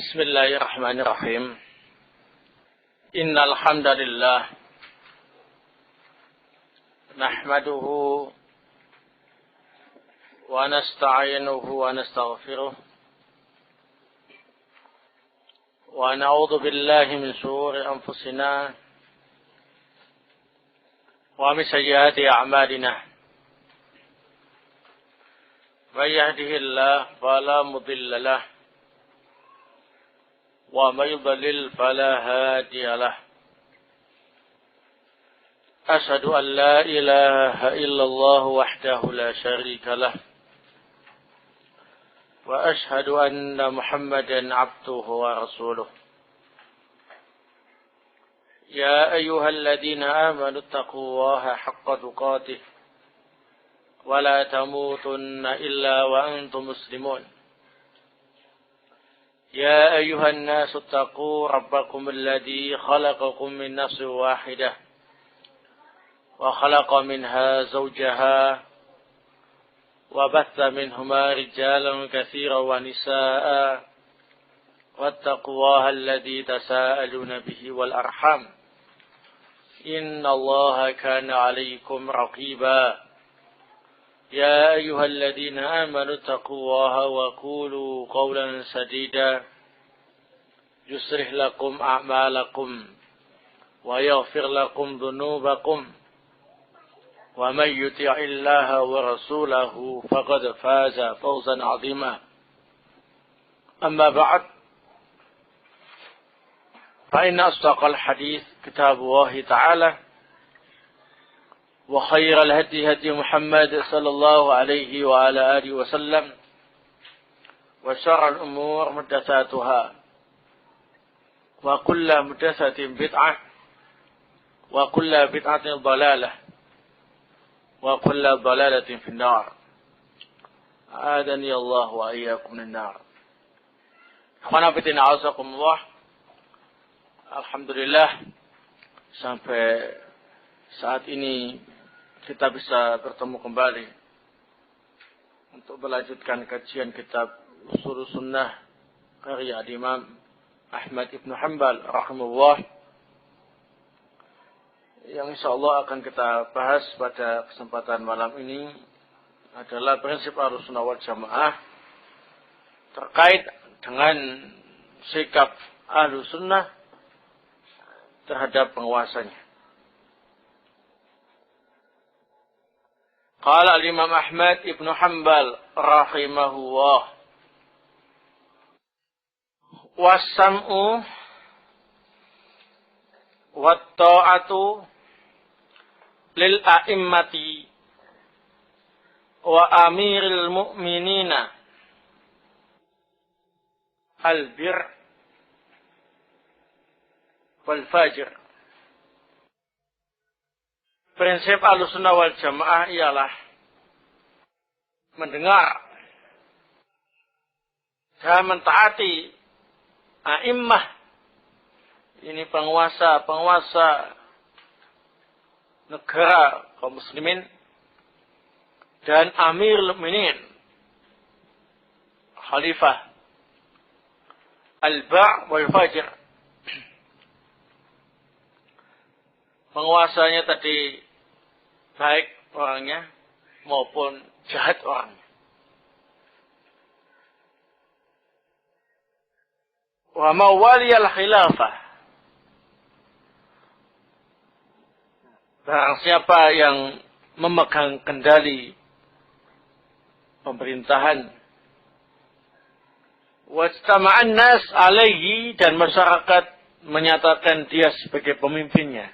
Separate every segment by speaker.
Speaker 1: بسم الله الرحمن الرحيم إن الحمد لله نحمده ونستعينه ونستغفره ونعوذ بالله من شرور أنفسنا ومن سيئات أعمالنا من يهده الله فلا مضل له ومن يضلل فلا هادي له أشهد أن لا إله إلا الله وحده لا شريك له وأشهد أن محمدا عبده ورسوله يا أيها الذين آمنوا اتقوا الله حق تقاته ولا تموتن إلا وأنتم مسلمون يا أيها الناس اتقوا ربكم الذي خلقكم من نفس واحدة وخلق منها زوجها وبث منهما رجالا كثيرا ونساء واتقوا الله الذي تساءلون به والأرحام إن الله كان عليكم رقيبا يا أيها الذين آمنوا اتقوا الله وقولوا قولا سديدا يصلح لكم أعمالكم ويغفر لكم ذنوبكم ومن يطع الله ورسوله فقد فاز فوزا عظيما أما بعد فإن أصدق الحديث كتاب الله تعالى وخير الهدي هدي محمد صلى الله عليه وعلى آله وسلم وشر الأمور محدثاتها وكل محدثة بدعة وكل بدعة ضلالة وكل ضلالة في النار أعاذني الله وإياكم من النار. Ikhwan fillah a'azakumullah. Alhamdulillah sampai saat ini kita bisa bertemu kembali untuk melanjutkan kajian kitab Ushul Sunnah karya Imam Ahmad ibn Hanbal rahimahullah, yang insyaallah akan kita bahas pada kesempatan malam ini adalah prinsip Ahlussunnah wal Jamaah terkait dengan sikap Ahlussunnah terhadap penguasanya. Qala al-Imam Ahmad ibn Hanbal rahimahullah, was-sam'u wat-ta'atu lil a'immati wa amiril mu'minina al-bir wal fajr. Prinsip Ahlussunnah wal Jamaah ialah mendengar dan mentaati a'immah, ini penguasa negara kaum muslimin, dan amirul mukminin khalifah al-ba' wal fajr. Penguasanya tadi baik orangnya maupun jahat orangnya. Wa mawaliyal khilafah, barang siapa yang memegang kendali pemerintahan, wajtama'an nas alaihi, dan masyarakat menyatakan dia sebagai pemimpinnya,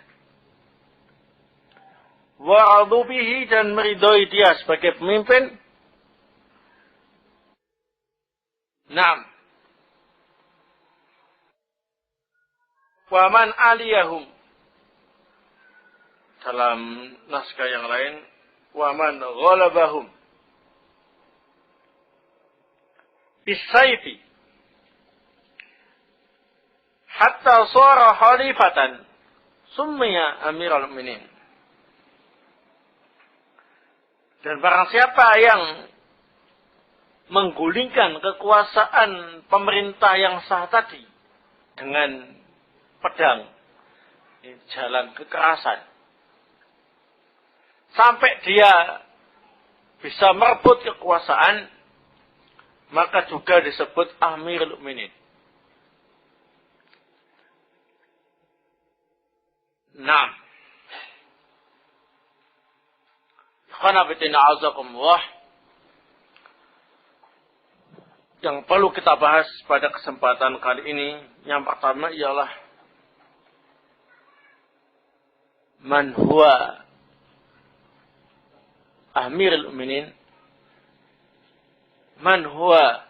Speaker 1: wa'adhu bihi, dan meridhoi dia sebagai pemimpin. Naam. Wa man aliyahum, dalam naskah yang lain, wa man ghalabahum bisayfi hatta shara khalifatan summiya amiral mu'minin. Dan barang siapa yang menggulingkan kekuasaan pemerintah yang sah tadi dengan pedang, jalan kekerasan, sampai dia bisa merebut kekuasaan, maka juga disebut Amirul Mukminin. Nah, khanafitina azakumullah, yang perlu kita bahas pada kesempatan kali ini, yang pertama ialah man huwa Amirul Mukminin, man huwa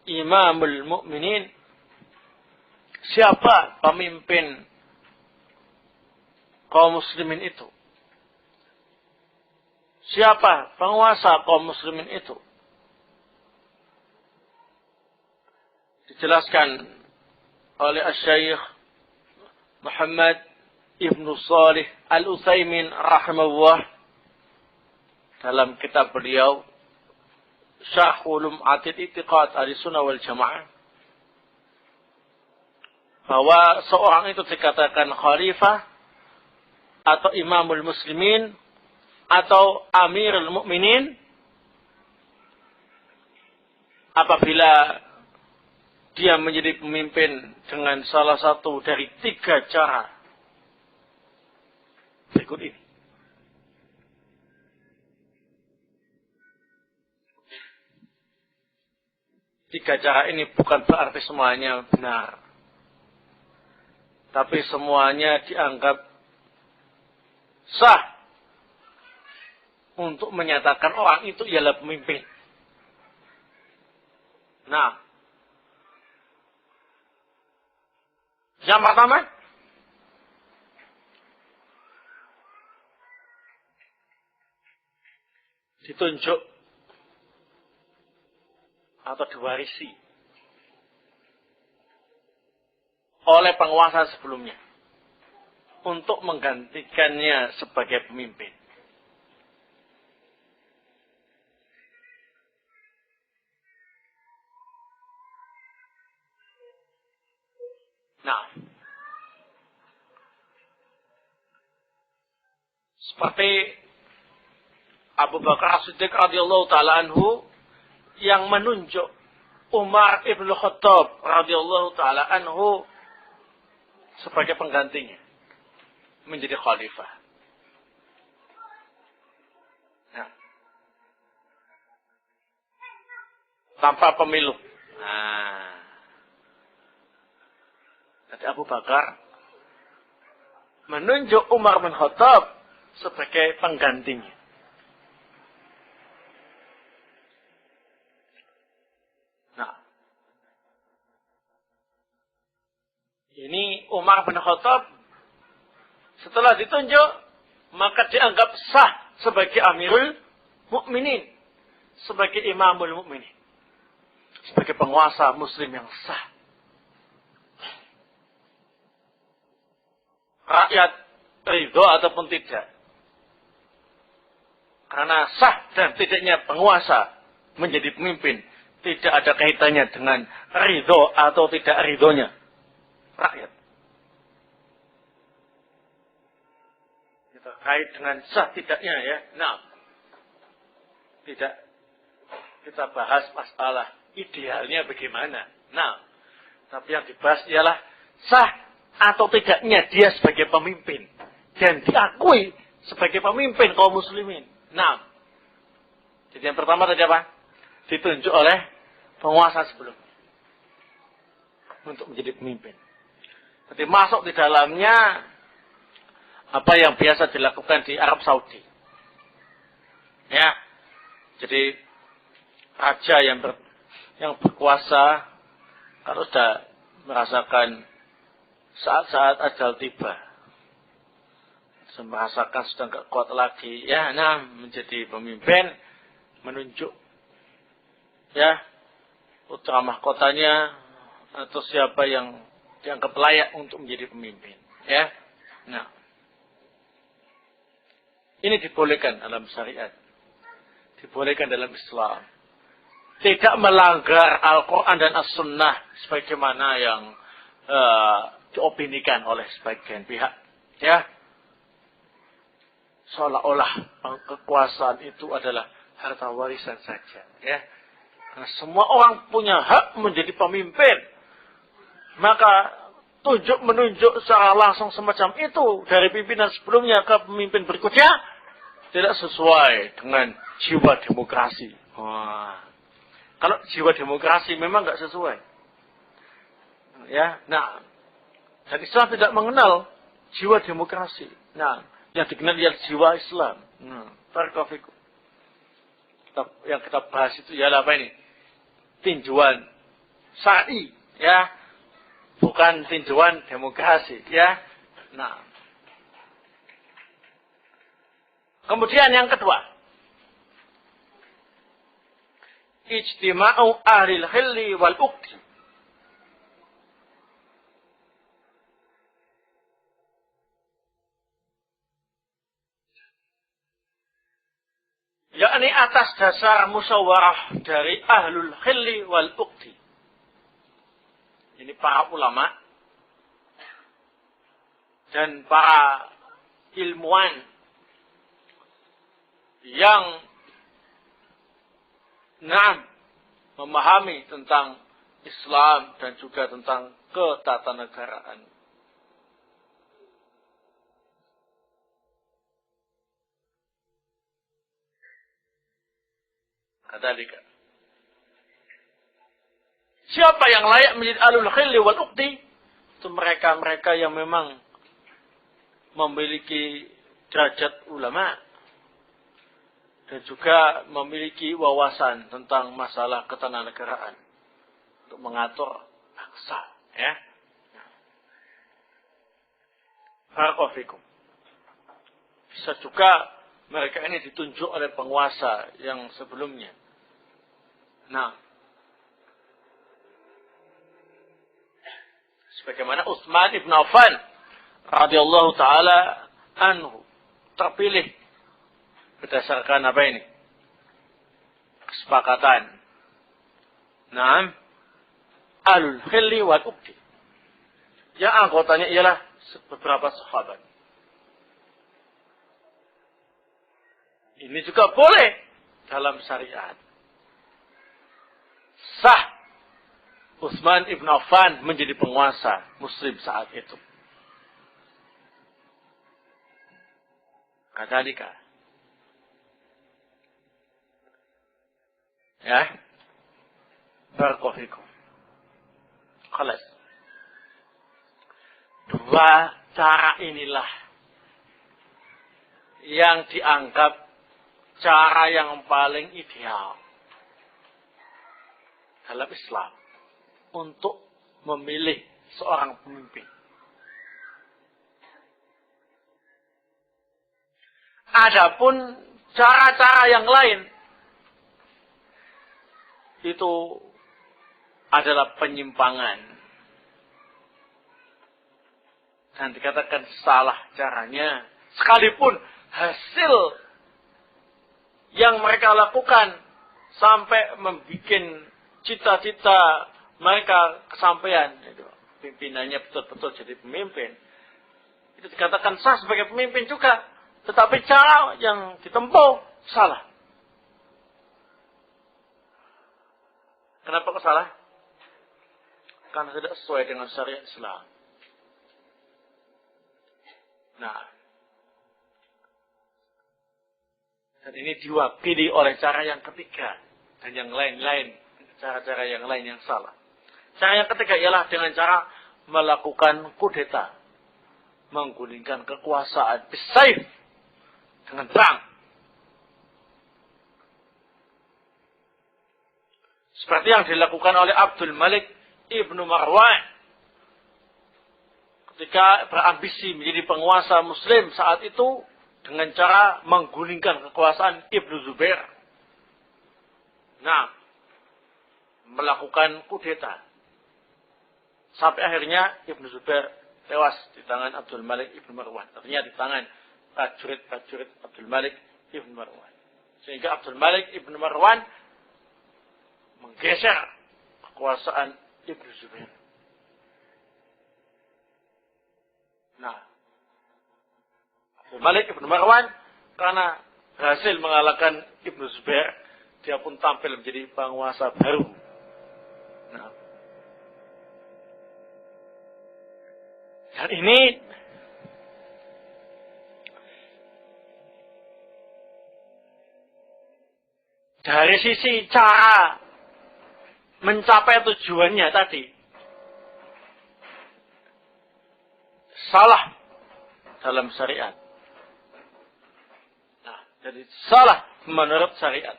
Speaker 1: Imamul Mukminin, siapa pemimpin kaum muslimin itu? Siapa penguasa kaum muslimin itu? Dijelaskan oleh Asy-Syaikh Muhammad Ibnu Shalih Al-Utsaimin rahimahullah dalam kitab beliau Syarh Ulum Atid I'tiqad Ahlussunnah wal Jamaah, bahwa seorang itu dikatakan khalifah atau imamul muslimin atau amirul mukminin apabila dia menjadi pemimpin dengan salah satu dari 3 cara berikut ini. Tiga cara ini bukan berarti semuanya benar, tapi semuanya dianggap sah untuk menyatakan orang itu ialah pemimpin. Nah, yang pertama, ditunjuk atau diwarisi oleh penguasa sebelumnya untuk menggantikannya sebagai pemimpin. Nah, seperti Abu Bakar As-Siddiq radhiyallahu taala anhu yang menunjuk Umar ibn Khattab radhiyallahu taala anhu sebagai penggantinya menjadi khalifah. Nah, tanpa pemilu. Nah, jadi Abu Bakar menunjuk Umar bin Khattab sebagai penggantinya. Nah, ini Umar bin Khattab setelah ditunjuk maka dianggap sah sebagai Amirul Mukminin, sebagai Imamul Mukminin, sebagai penguasa Muslim yang sah. Rakyat ridho ataupun tidak, karena sah dan tidaknya penguasa menjadi pemimpin tidak ada kaitannya dengan ridho atau tidak ridhonya rakyat. Terkait dengan sah tidaknya ya. Nah, tidak kita bahas masalah idealnya bagaimana. Nah, tapi yang dibahas ialah sah atau tidaknya dia sebagai pemimpin dan diakui sebagai pemimpin kaum muslimin. Nah, jadi yang pertama tadi apa? Ditunjuk oleh penguasa sebelumnya untuk menjadi pemimpin. Jadi masuk di dalamnya apa yang biasa dilakukan di Arab Saudi. Ya. Jadi raja yang berkuasa kalau sudah merasakan saat-saat ajal tiba, merasakan sudah tidak kuat lagi, ya, nah menjadi pemimpin, menunjuk ya putra mahkotanya atau siapa yang dianggap layak untuk menjadi pemimpin, ya. Nah, ini dibolehkan dalam syariat, dibolehkan dalam Islam. tidak melanggar Al-Quran dan As-Sunnah sebagaimana yang diopinikan oleh sebagian pihak. Ya, seolah-olah kekuasaan itu adalah harta warisan saja. Ya, karena semua orang punya hak menjadi pemimpin. Maka menunjuk secara langsung semacam itu dari pimpinan sebelumnya ke pemimpin berikutnya tidak sesuai dengan jiwa demokrasi. Wah. Kalau jiwa demokrasi memang nggak sesuai. Ya, nah, dan Islam tidak mengenal jiwa demokrasi. Nah, yang dikenal ialah jiwa Islam. Barakallahu. Yang kita bahas itu ialah apa ini? Tinjauan syar'i, ya. Bukan tinjauan demokrasi, ya. Nah. Kemudian yang kedua. Ijtima'u ahlil khilli wal uqti. Yakni atas dasar musyawarah dari ahlul khilli wal uqti. Ini para ulama dan para ilmuwan yang memahami tentang Islam dan juga tentang ketatanegaraan. Kadzalika. Siapa yang layak menjadi ahlul khilli wal uqti? Itu mereka-mereka yang memang memiliki derajat ulama dan juga memiliki wawasan tentang masalah ketatanegaraan untuk mengatur bangsa, ya. Barakallahu fikum. Bisa juga mereka ini ditunjuk oleh penguasa yang sebelumnya. Nah, sebagaimana Utsman ibn Affan radhiyallahu taala anhu terpilih berdasarkan apa ini? Kesepakatan. Naam. Ahlul khilli wal uqti. Yang anggotanya ialah beberapa sahabat. Ini juga boleh dalam syariat. Sah Utsman ibn Affan menjadi penguasa muslim saat itu. Kadzalika. Ya. Barakallahu fikum. Khalas. Dua cara inilah yang dianggap cara yang paling ideal dalam Islam untuk memilih seorang pemimpin. Adapun cara-cara yang lain itu adalah penyimpangan dan dikatakan salah caranya, sekalipun hasil yang mereka lakukan sampai membuat cita-cita mereka kesampaian, itu pimpinannya betul-betul jadi pemimpin, itu dikatakan sah sebagai pemimpin juga, tetapi cara yang ditempuh salah. Kenapa kok salah? Karena tidak sesuai dengan syariat Islam. Nah, dan ini diwakili oleh cara yang ketiga dan yang lain-lain, cara-cara yang lain yang salah. Cara yang ketiga ialah dengan cara melakukan kudeta, menggulingkan kekuasaan bisaif dengan perang. Seperti yang dilakukan oleh Abdul Malik ibnu Marwan ketika berambisi menjadi penguasa Muslim saat itu dengan cara menggulingkan kekuasaan Ibnu Zubair. Nah, melakukan kudeta sampai akhirnya Ibnu Zubair tewas di tangan Abdul Malik ibnu Marwan. Artinya di tangan prajurit Abdul Malik ibnu Marwan. Sehingga Abdul Malik ibnu Marwan menggeser kekuasaan Ibnu Zubair. Nah, Abdul Malik Ibnu Marwan karena berhasil mengalahkan Ibnu Zubair, dia pun tampil menjadi penguasa baru. Nah, dan ini dari sisi cara mencapai tujuannya tadi salah dalam syariat. Nah, jadi salah menurut syariat.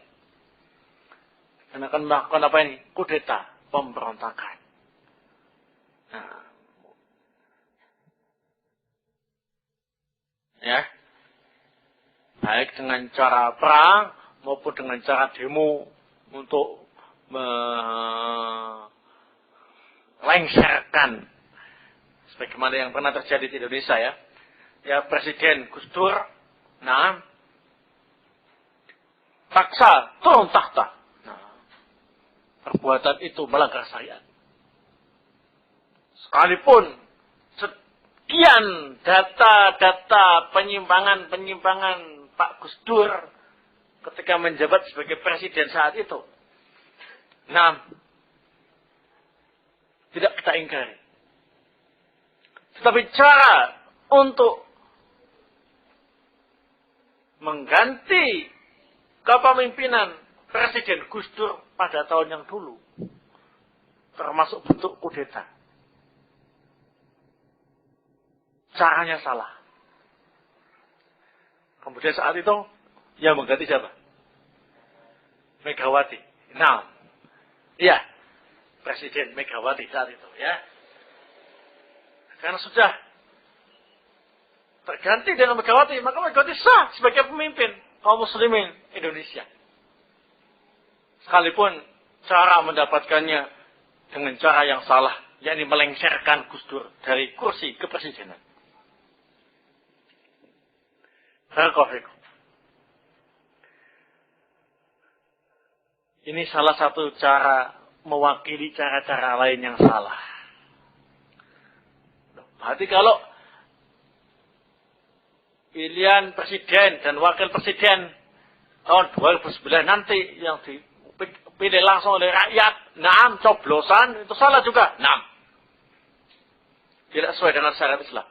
Speaker 1: Dan akan melakukan apa ini? Kudeta, pemberontakan. Nah, ya, baik dengan cara perang maupun dengan cara demo untuk melengsarkan, sebagaimana yang pernah terjadi di Indonesia ya. Ya, Presiden Gus Dur, nah, paksa turun tahta. Nah, perbuatan itu melanggar syariat. Sekalipun sekian data-data penyimpangan Pak Gus Dur ketika menjabat sebagai presiden saat itu, nah, tidak kita ingkari. Tetapi cara untuk mengganti kepemimpinan Presiden Gus Dur pada tahun yang dulu, termasuk bentuk kudeta, caranya salah. Kemudian saat itu yang mengganti siapa? Megawati. Nah, iya, Presiden Megawati saat itu ya. Karena sudah terganti dengan Megawati, maka Megawati sah sebagai pemimpin kaum muslimin Indonesia. Sekalipun cara mendapatkannya dengan cara yang salah, yakni melengsarkan Gus Dur dari kursi kepresidenan. Barakallahu. Ini salah satu cara mewakili cara-cara lain yang salah. Berarti kalau pilihan presiden dan wakil presiden tahun 2009 nanti yang dipilih langsung oleh rakyat, naam, coblosan, itu salah juga. Naam. Tidak sesuai dengan syariat Islam.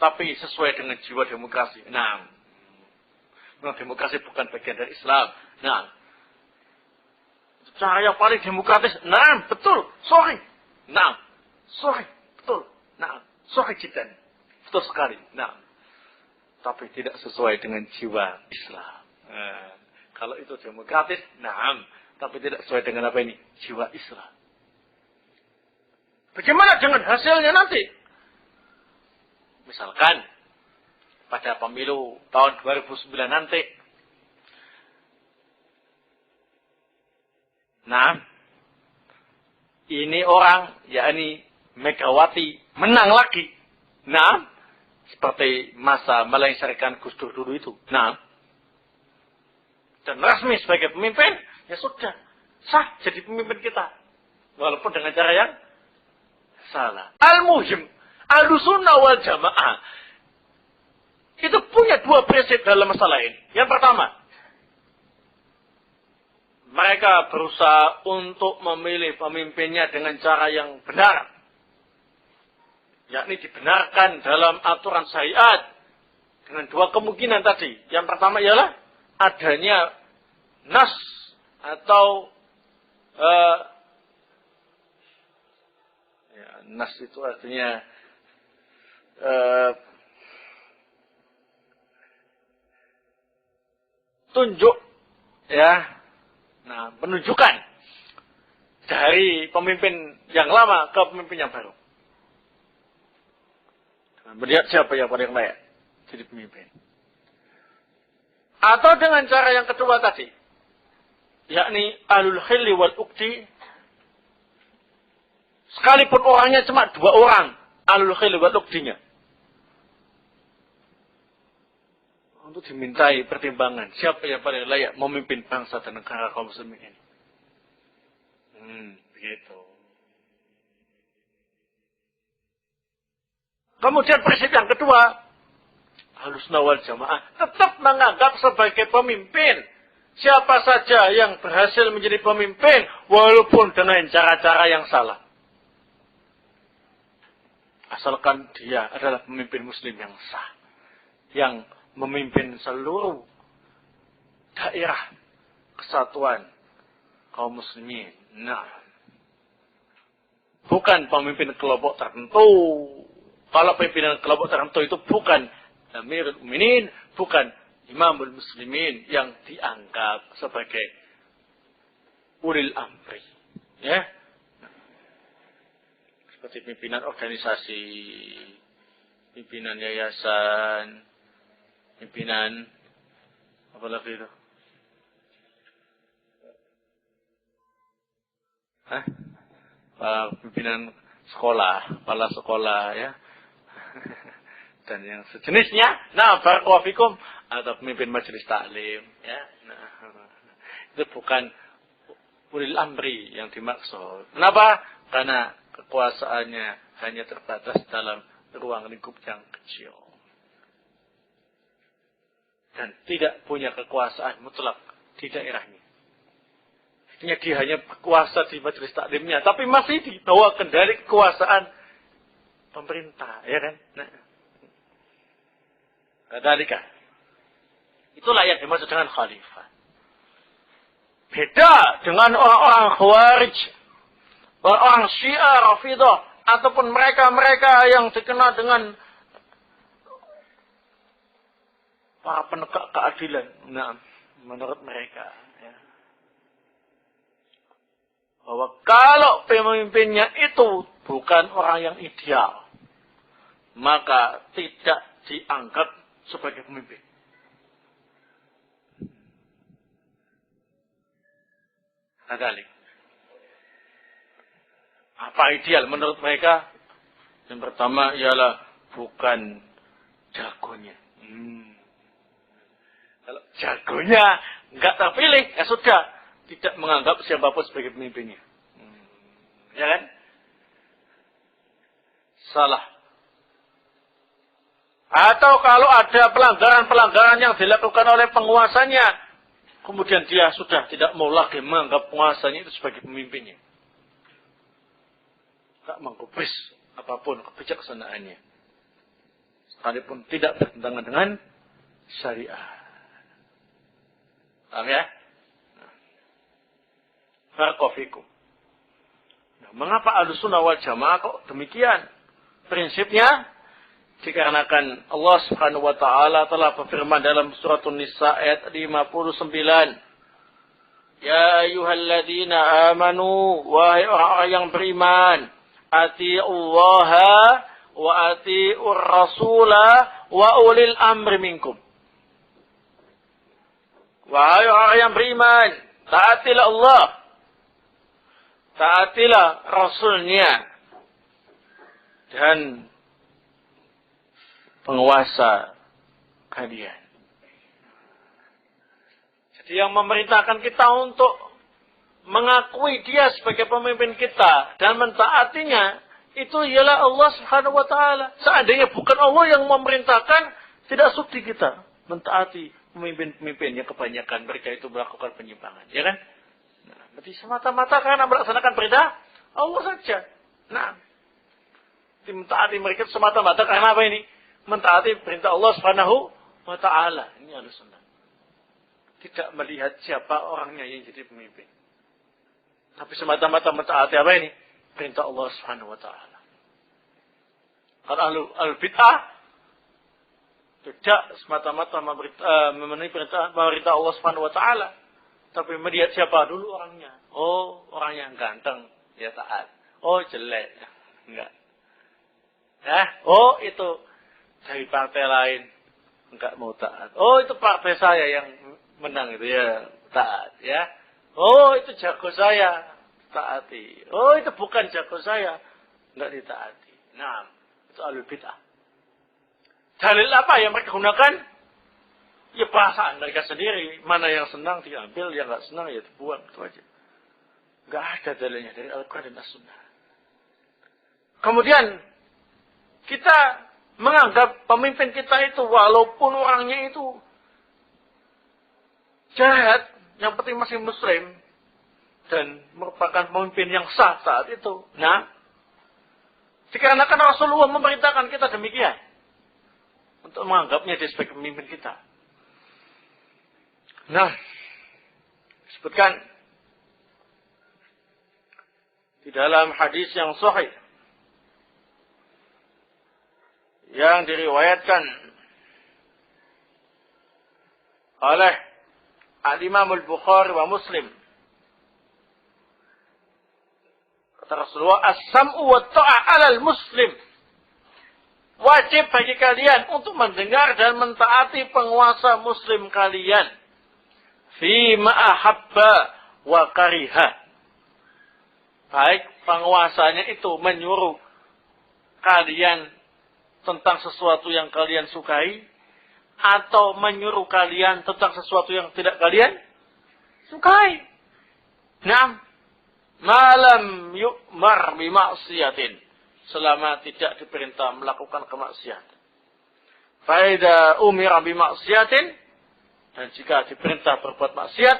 Speaker 1: Tapi sesuai dengan jiwa demokrasi. Naam. Memang demokrasi bukan bagian dari Islam. Naam. Cara yang paling demokratis. Naam, betul. Sorry. Naam. Sorry. Betul. Naam. Sorry jidan. Betul sekali. Naam. Tapi tidak sesuai dengan jiwa Islam. Kalau itu demokratis, naam. Tapi tidak sesuai dengan apa ini? Jiwa Islam. Bagaimana dengan hasilnya nanti? Misalkan, pada pemilu tahun 2009 nanti, nah, ini orang, yakni Megawati, menang lagi. Nah, seperti masa melengsarkan Gus Dur dulu itu. Nah, dan resmi sebagai pemimpin, ya sudah, sah jadi pemimpin kita. Walaupun dengan cara yang salah. Al-Muhim, Ahlussunnah wal Jamaah, itu punya dua prinsip dalam masalah ini. Yang pertama, mereka berusaha untuk memilih pemimpinnya dengan cara yang benar. Yakni dibenarkan dalam aturan syariat. Dengan dua kemungkinan tadi. Yang pertama ialah adanya nas atau nas itu artinya tunjuk, ya, nah, penunjukan dari pemimpin yang lama ke pemimpin yang baru. Melihat siapa yang paling layak jadi pemimpin. Atau dengan cara yang kedua tadi, yakni ahlul khilli wal uqdi, sekalipun orangnya cuma 2 orang, ahlul khilli wal uqdinya, untuk dimintai pertimbangan siapa yang paling layak memimpin bangsa dan negara kaum muslimin ini. Begitu. Kemudian prinsip yang kedua, Ahlussunnah wal Jamaah tetap menganggap sebagai pemimpin siapa saja yang berhasil menjadi pemimpin walaupun dengan cara-cara yang salah. Asalkan dia adalah pemimpin muslim yang sah, yang memimpin seluruh daerah kesatuan kaum muslimin. Nah, bukan pemimpin kelompok tertentu. Kalau pimpinan kelompok tertentu itu bukan Amirul Mukminin, bukan Imamul Muslimin yang dianggap sebagai ulil amri. Ya. Seperti pimpinan organisasi, pimpinan yayasan, pimpinan apa lagi itu? Pimpinan sekolah, kepala sekolah ya. Dan yang sejenisnya, barakallahu fikum, atau pemimpin majelis taklim ya. Itu bukan ulil amri yang dimaksud. Kenapa? Karena kekuasaannya hanya terbatas dalam ruang lingkup yang kecil. Dan tidak punya kekuasaan mutlak di daerahnya. Artinya dia hanya berkuasa di majelis taklimnya, tapi masih di bawah kendali kekuasaan pemerintah, ya kan? Kadzalika. Itulah yang dimaksud dengan khalifah. Beda dengan orang-orang Khawarij, orang Syiah, Rafidah, ataupun mereka-mereka yang dikenal dengan para penegak keadilan. Menurut mereka, ya. Bahwa kalau pemimpinnya itu bukan orang yang ideal, maka tidak dianggap sebagai pemimpin. Kadzalik. Apa ideal menurut mereka? Yang pertama ialah bukan jagonya. Kalau jagonya enggak terpilih, ya sudah, tidak menganggap siapapun sebagai pemimpinnya. Ya kan? Salah. Atau kalau ada pelanggaran-pelanggaran yang dilakukan oleh penguasanya, kemudian dia sudah tidak mau lagi menganggap penguasanya itu sebagai pemimpinnya. Tak menggubris apapun kebijaksanaannya. Sekalipun tidak bertentangan dengan syariah. Paham ya? Barakallahu fikum. Mengapa Ahlussunnah wal Jamaah kok demikian? Prinsipnya dikarenakan Allah Subhanahu wa taala telah berfirman dalam surat An-Nisa ayat 59. Ya ayyuhalladzina amanu, wahai orang-orang yang beriman, atiullaha wa atiur rasula wa ulil amri minkum. Wahai orang yang beriman, taatilah Allah, taatilah Rasulnya, dan penguasa kalian. Jadi yang memerintahkan kita untuk mengakui dia sebagai pemimpin kita dan mentaatinya, itu ialah Allah Subhanahu wa taala. Seandainya bukan Allah yang memerintahkan, tidak sudi kita mentaati pemimpin-pemimpin yang kebanyakan mereka itu melakukan penyimpangan, ya kan? Berarti semata-mata karena melaksanakan perintah Allah saja. Mentaati mereka semata-mata karena apa ini? Mentaati perintah Allah Subhanahu wa taala. Ini Ahlussunnah. Tidak melihat siapa orangnya yang jadi pemimpin. Tapi semata-mata mentaati apa ini? Perintah Allah Subhanahu wa taala. Kalau al-bid'ah tidak semata-mata memenuhi perintah Allah Subhanahu wa taala, tapi melihat siapa dulu orangnya. Oh, orang yang ganteng, ya taat. Oh, jelek, enggak. Oh, itu dari partai lain, enggak mau taat. Oh, itu partai saya yang menang itu ya, taat ya. Oh, itu jago saya, taati. Oh, itu bukan jago saya, enggak ditaati. Nah, itu ahlul bid'ah. Dalil apa yang mereka gunakan? Ya perasaan mereka sendiri. Mana yang senang diambil, yang enggak senang ya dibuang, itu aja. Enggak ada dalilnya dari Al-Quran dan As-Sunnah. Kemudian kita menganggap pemimpin kita itu walaupun orangnya itu jahat, yang penting masih muslim dan merupakan pemimpin yang sah saat itu. Nah, dikarenakan Rasulullah memerintahkan kita demikian untuk menganggapnya dia sebagai pemimpin kita. Nah, disebutkan di dalam hadis yang sahih yang diriwayatkan oleh Al-Imam Al-Bukhari wa Muslim, kata Rasulullah, as-sam'u wa ta'a 'alal muslim. Wajib bagi kalian untuk mendengar dan mentaati penguasa muslim kalian. Fima ahabba wa kariha. Baik penguasanya itu menyuruh kalian tentang sesuatu yang kalian sukai, atau menyuruh kalian tentang sesuatu yang tidak kalian sukai. Nah, malam yu'mar bima'siyatin, selama tidak diperintah melakukan kemaksiatan. Faida umira bima'siyatin, dan jika diperintah berbuat maksiat,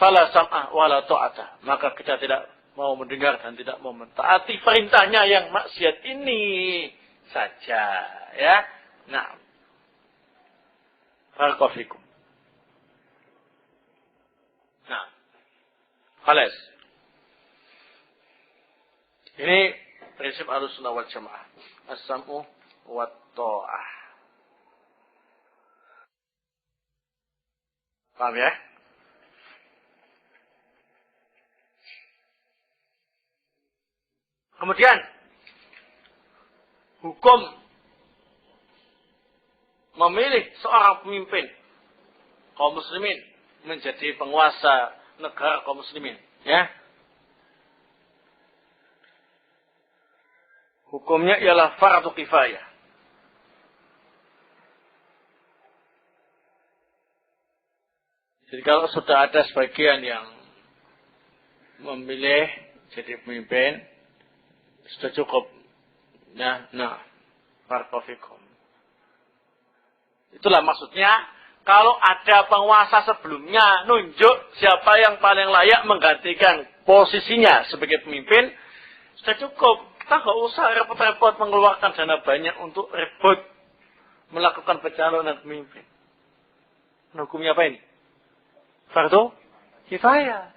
Speaker 1: fala sam'ah wala ta'ata, maka kita tidak mau mendengar dan tidak mau mentaati perintahnya yang maksiat ini saja, ya. Nah, barakallahu fikum. Nah, khalas. Ini prinsip Ahlussunnah wal Jamaah. As-sam'u wat tha'ah. Paham ya? Kemudian hukum memilih seorang pemimpin kaum muslimin menjadi penguasa negara kaum muslimin, ya. Hukumnya ialah fardu kifayah. Jadi kalau sudah ada sebagian yang memilih jadi pemimpin, sudah cukup. Ya, nah, barakallahu. Itulah maksudnya, kalau ada penguasa sebelumnya nunjuk siapa yang paling layak menggantikan posisinya sebagai pemimpin, sudah cukup. Kita nggak usah repot-repot mengeluarkan dana banyak untuk repot melakukan pencalonan pemimpin. Hukumnya apa ini? Fardu kifayah.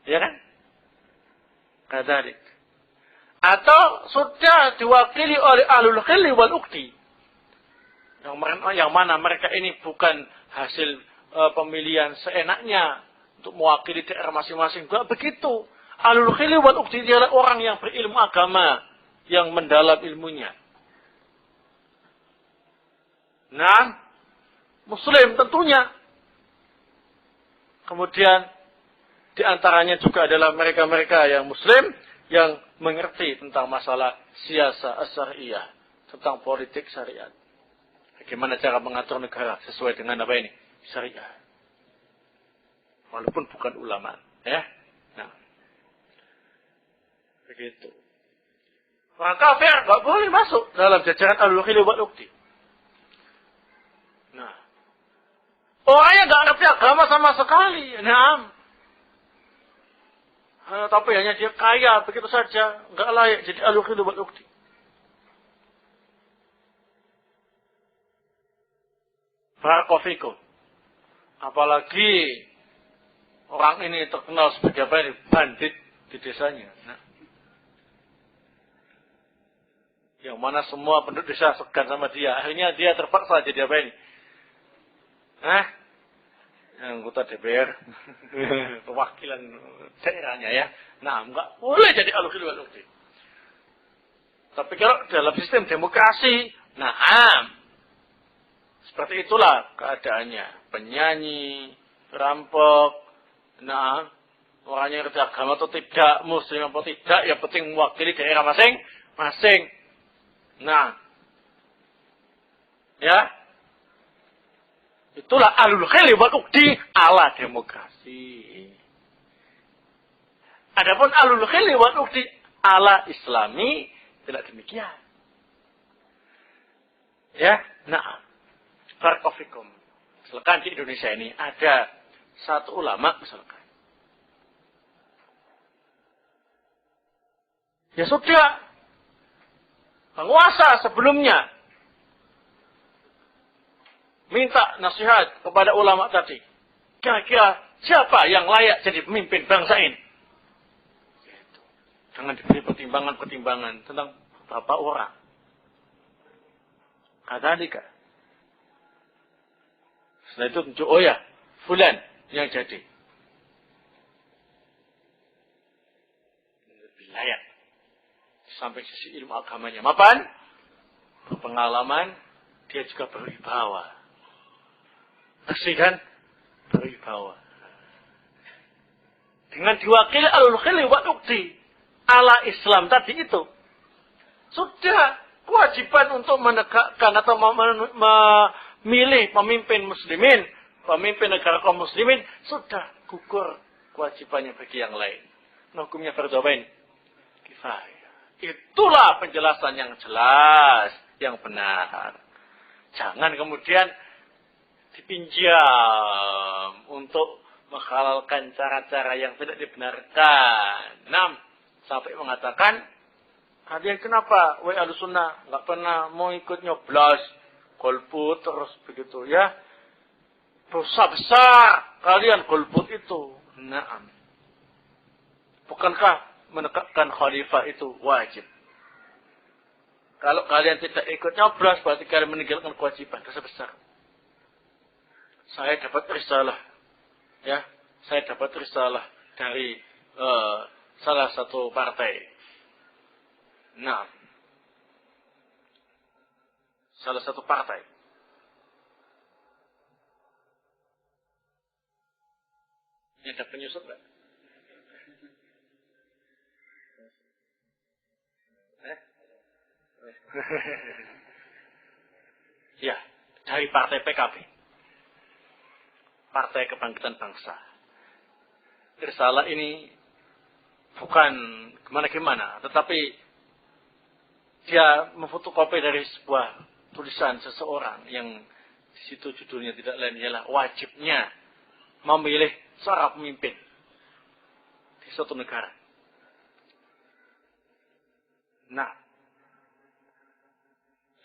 Speaker 1: Ya kan? Kadzalik. Atau sudah diwakili oleh ahlul khilli wal uqti. Yang mana mereka ini bukan hasil pemilihan seenaknya untuk mewakili daerah masing-masing. Enggak begitu. Ahlul khilli wal uqti adalah orang yang berilmu agama, yang mendalam ilmunya. Nah, muslim tentunya. Kemudian di antaranya juga adalah mereka-mereka yang muslim yang mengerti tentang masalah siasa as-syariah, tentang politik syariat. Bagaimana cara mengatur negara sesuai dengan apa ini? Syariah. Walaupun bukan ulama, ya. Nah, begitu. Orang kafir nggak boleh masuk dalam jajaran ahlul khilli wal uqti. Nah, orangnya nggak ngerti agama sama sekali. Nah, tapi hanya dia kaya begitu saja, nggak layak jadi ahlul khilli wal uqti. Barakallahu fikum. Apalagi orang ini terkenal sebagai apa ini? Bandit di desanya. Nah, yang mana semua penduduk desa segan sama dia. Akhirnya dia terpaksa jadi apa ini? Anggota DPR, perwakilan daerahnya, ya. Nah, enggak boleh jadi ahlul khilli wal uqti. Tapi kalau dalam sistem demokrasi, seperti itulah keadaannya. Penyanyi, perampok, orangnya ngerti agama atau tidak, muslim atau tidak, yang penting mewakili daerah masing-masing. Nah, ya. Itulah ahlul khilli wal uqti ala demokrasi. Adapun alul khilli wal uqdi ala Islami tidak demikian. Ya, nah, barakallahu. Misalkan di Indonesia ini ada satu ulama misalkan. Ya sudah, penguasa sebelumnya minta nasihat kepada ulama tadi. Kira-kira siapa yang layak jadi pemimpin bangsa ini? Jangan diberi pertimbangan-pertimbangan tentang beberapa orang. Kadzalika. Setelah itu tunjuk, oh ya, fulan yang jadi. Lebih layak. Sampai sisi ilmu agamanya. Mapan? Berpengalaman, dia juga berwibawa. Bersih kan? Berwibawa. Dengan diwakili alul khilli wa uqdi ala Islam tadi itu. Sudah kewajiban untuk menegakkan atau memilih pemimpin muslimin, pemimpin negara kaum muslimin, sudah gugur kewajibannya bagi yang lain. Nah, hukumnya fardhu ain kifayah. Itulah penjelasan yang jelas, yang benar. Jangan kemudian dipinjam untuk menghalalkan cara-cara yang tidak dibenarkan. Sampai mengatakan, kalian kenapa Ahlussunnah nggak pernah mau ikut nyoblos, golput terus begitu ya? Dosa besar kalian golput itu. Bukankah menegakkan khalifah itu wajib? Kalau kalian tidak ikut nyoblos, berarti kalian meninggalkan kewajiban. Dosa besar. Saya dapat risalah, ya, saya dapat risalah dari salah satu partai. Salah satu partai. Ini ada penyusup nggak? Ya, dari partai PKB. Partai Kebangkitan Bangsa. Risalah ini bukan gimana-gimana, tetapi dia memfotokopi dari sebuah tulisan seseorang yang di situ judulnya tidak lain ialah wajibnya memilih seorang pemimpin di suatu negara.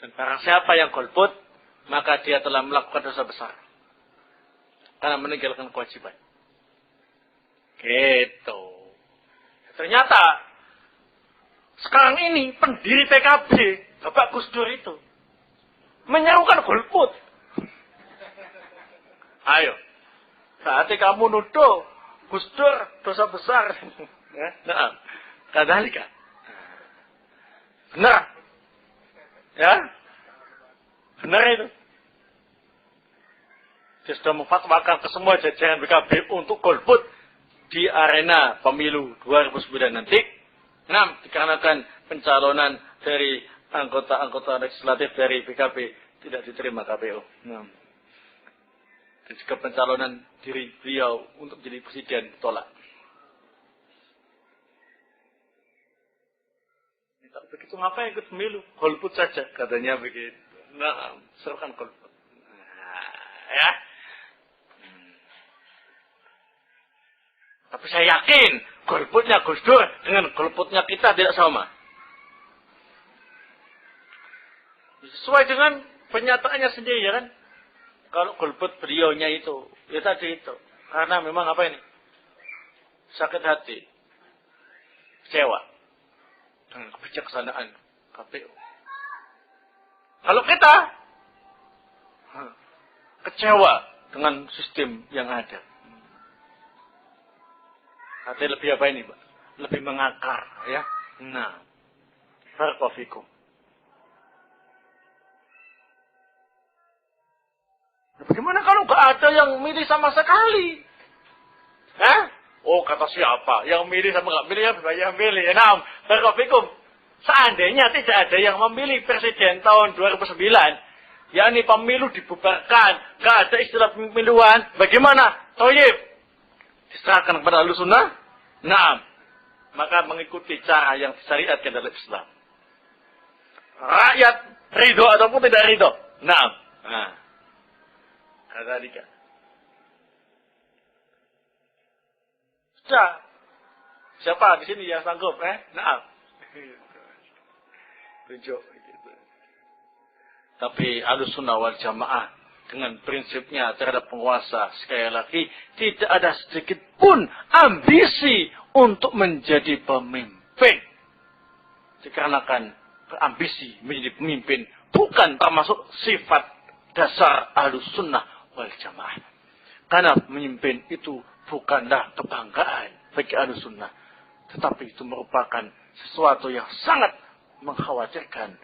Speaker 1: Dan barang siapa yang golput, maka dia telah melakukan dosa besar. Karena meninggalkan kewajiban. Gitu. Ternyata, sekarang ini pendiri PKB, Bapak Gus Dur itu, menyerukan golput. Ayo. Berarti kamu nuduh Gus Dur dosa besar. Kadzalika. Benar. Ya? Benar itu. Dia sudah memfatwakan ke semua jajaran PKB untuk golput di arena pemilu 2009 nanti. Dikarenakan pencalonan dari anggota-anggota legislatif dari PKB tidak diterima KPU. Dan juga pencalonan diri beliau untuk menjadi presiden ditolak. Begitu ngapain ikut pemilu? Golput saja katanya begitu. Serukan golput. Ya. Tapi saya yakin golputnya Gus Dur dengan golputnya kita tidak sama. Sesuai dengan pernyataannya sendiri ya kan. Kalau golput beliaunya itu, ya tadi itu. Karena memang apa ini? Sakit hati. Kecewa. Dengan kebijaksanaan KPU. Kalau kita kecewa dengan sistem yang ada. Hati lebih apa ini, Pak? Lebih mengakar, ya. Barakallahu fikum. Bagaimana kalau nggak ada yang milih sama sekali? Oh, kata siapa? Yang milih sama nggak milih, ya milih. Barakallahu fikum. Seandainya tidak ada yang memilih presiden tahun 2009, yakni pemilu dibubarkan, nggak ada istilah pemiluan, bagaimana? Thayyib. Diserahkan kepada Ahlussunnah? maka mengikuti cara yang disyariatkan dalam Islam. Rakyat ridho ataupun tidak ridho. Naam. Nah. Kadzalika. Sudah. Siapa di sini yang sanggup? Naam. Tunjuk. Tapi Ahlussunnah wal Jamaah dengan prinsipnya terhadap penguasa, sekali lagi tidak ada sedikit pun ambisi untuk menjadi pemimpin. Dikarenakan ambisi menjadi pemimpin bukan termasuk sifat dasar Ahlussunnah wal Jamaah. Karena memimpin itu bukanlah kebanggaan bagi Ahlussunnah, tetapi itu merupakan sesuatu yang sangat mengkhawatirkan.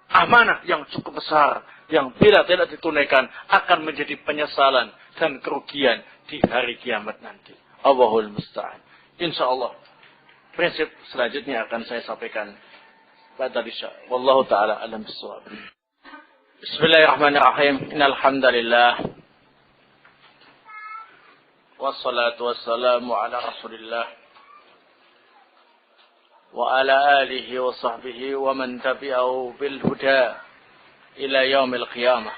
Speaker 1: Amanah yang cukup besar yang bila tidak ditunaikan akan menjadi penyesalan dan kerugian di hari kiamat nanti. Allahul musta'an. Insyaallah prinsip selanjutnya akan saya sampaikan pada isya. Wallahu taala alam bissawab. Bismillahirrahmanirrahim. Innal hamdalillah wassalatu wassalamu ala Rasulillah wa ala alihi wa sahbihi wa man tabi'ahu bil huda ila yaumil qiyamah.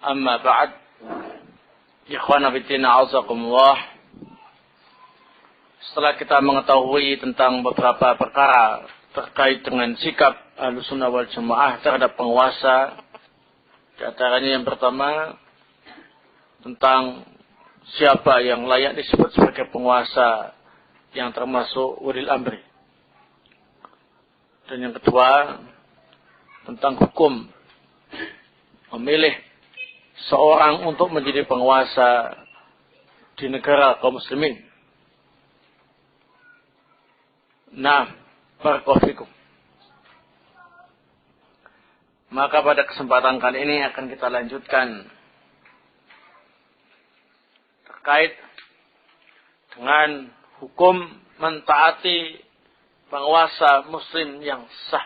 Speaker 1: Amma ba'd. Ikhwana fillah a'azakumullah. Setelah kita mengetahui tentang beberapa perkara terkait dengan sikap Ahlussunnah wal Jamaah terhadap penguasa, di antaranya yang pertama tentang siapa yang layak disebut sebagai penguasa yang termasuk ulil amri. Dan yang kedua tentang hukum memilih seorang untuk menjadi penguasa di negara kaum muslimin. Nah, barakallahu fikum. Maka pada kesempatan kali ini akan kita lanjutkan terkait dengan hukum mentaati penguasa muslim yang sah.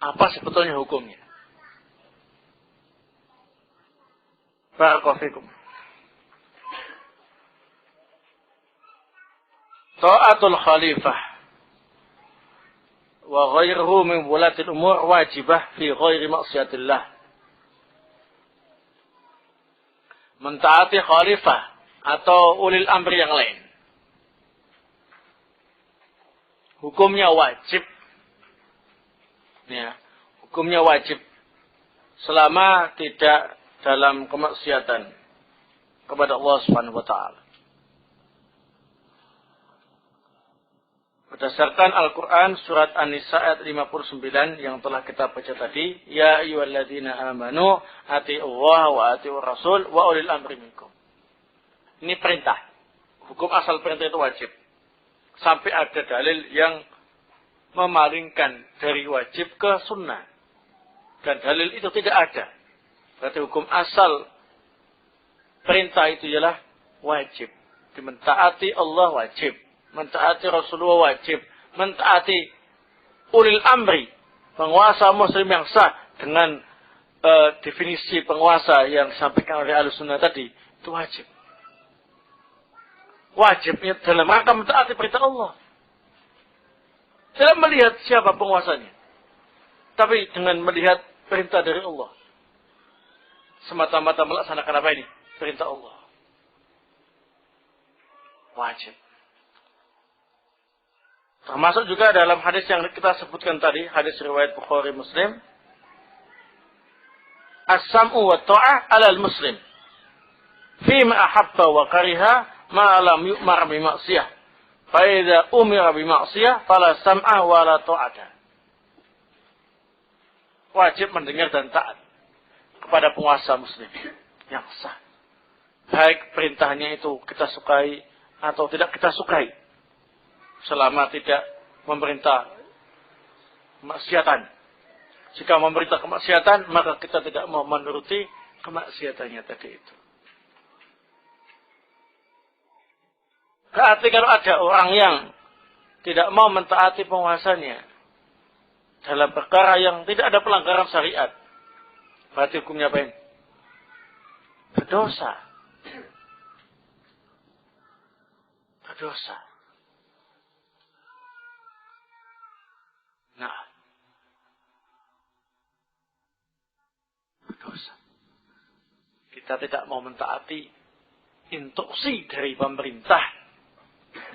Speaker 1: Apa sebetulnya hukumnya? Barakallahu fikum. Ta'atul khalifah wa ghairuhu min wulatil umur wajibah fi ghairi maksiatillah. Mentaati khalifah atau ulil amri yang lain, hukumnya wajib. Ya, hukumnya wajib selama tidak dalam kemaksiatan kepada Allah Subhanahu wa taala. Berdasarkan Al-Qur'an surat An-Nisa ayat 59 yang telah kita baca tadi, ya ayyuhalladzina amanu atiiullaha wa atiiur rasul wa ulil amri minkum. Ini perintah. Hukum asal perintah itu wajib. Sampai ada dalil yang memalingkan dari wajib ke sunnah. Dan dalil itu tidak ada. Berarti hukum asal perintah itu ialah wajib. Mentaati Allah wajib. Mentaati Rasulullah wajib. Mentaati ulil amri, penguasa muslim yang sah dengan definisi penguasa yang disampaikan oleh Ahlussunnah tadi, itu wajib. Wajibnya dalam rangka mentaati perintah Allah. Tidak melihat siapa penguasanya, tapi dengan melihat perintah dari Allah. Semata-mata melaksanakan apa ini? Perintah Allah. Wajib. Termasuk juga dalam hadis yang kita sebutkan tadi, hadis riwayat Bukhari Muslim. As-sam'u wa ta'ah 'alal muslim fima ahabba wa kariha ma lam yu'mar bi ma'siyah. Fa idza umira bi ma'siyah fala sam'a wa la ta'ata. Wajib mendengar dan taat kepada penguasa muslim yang sah. Baik perintahnya itu kita sukai atau tidak kita sukai. Selama tidak memerintah kemaksiatan. Jika memerintah kemaksiatan, maka kita tidak mau menuruti kemaksiatannya tadi itu. Berarti kalau ada orang yang tidak mau mentaati penguasanya dalam perkara yang tidak ada pelanggaran syariat, berarti hukumnya apa ini? Berdosa. berdosa. Nah, berdosa. Kita tidak mau mentaati instruksi dari pemerintah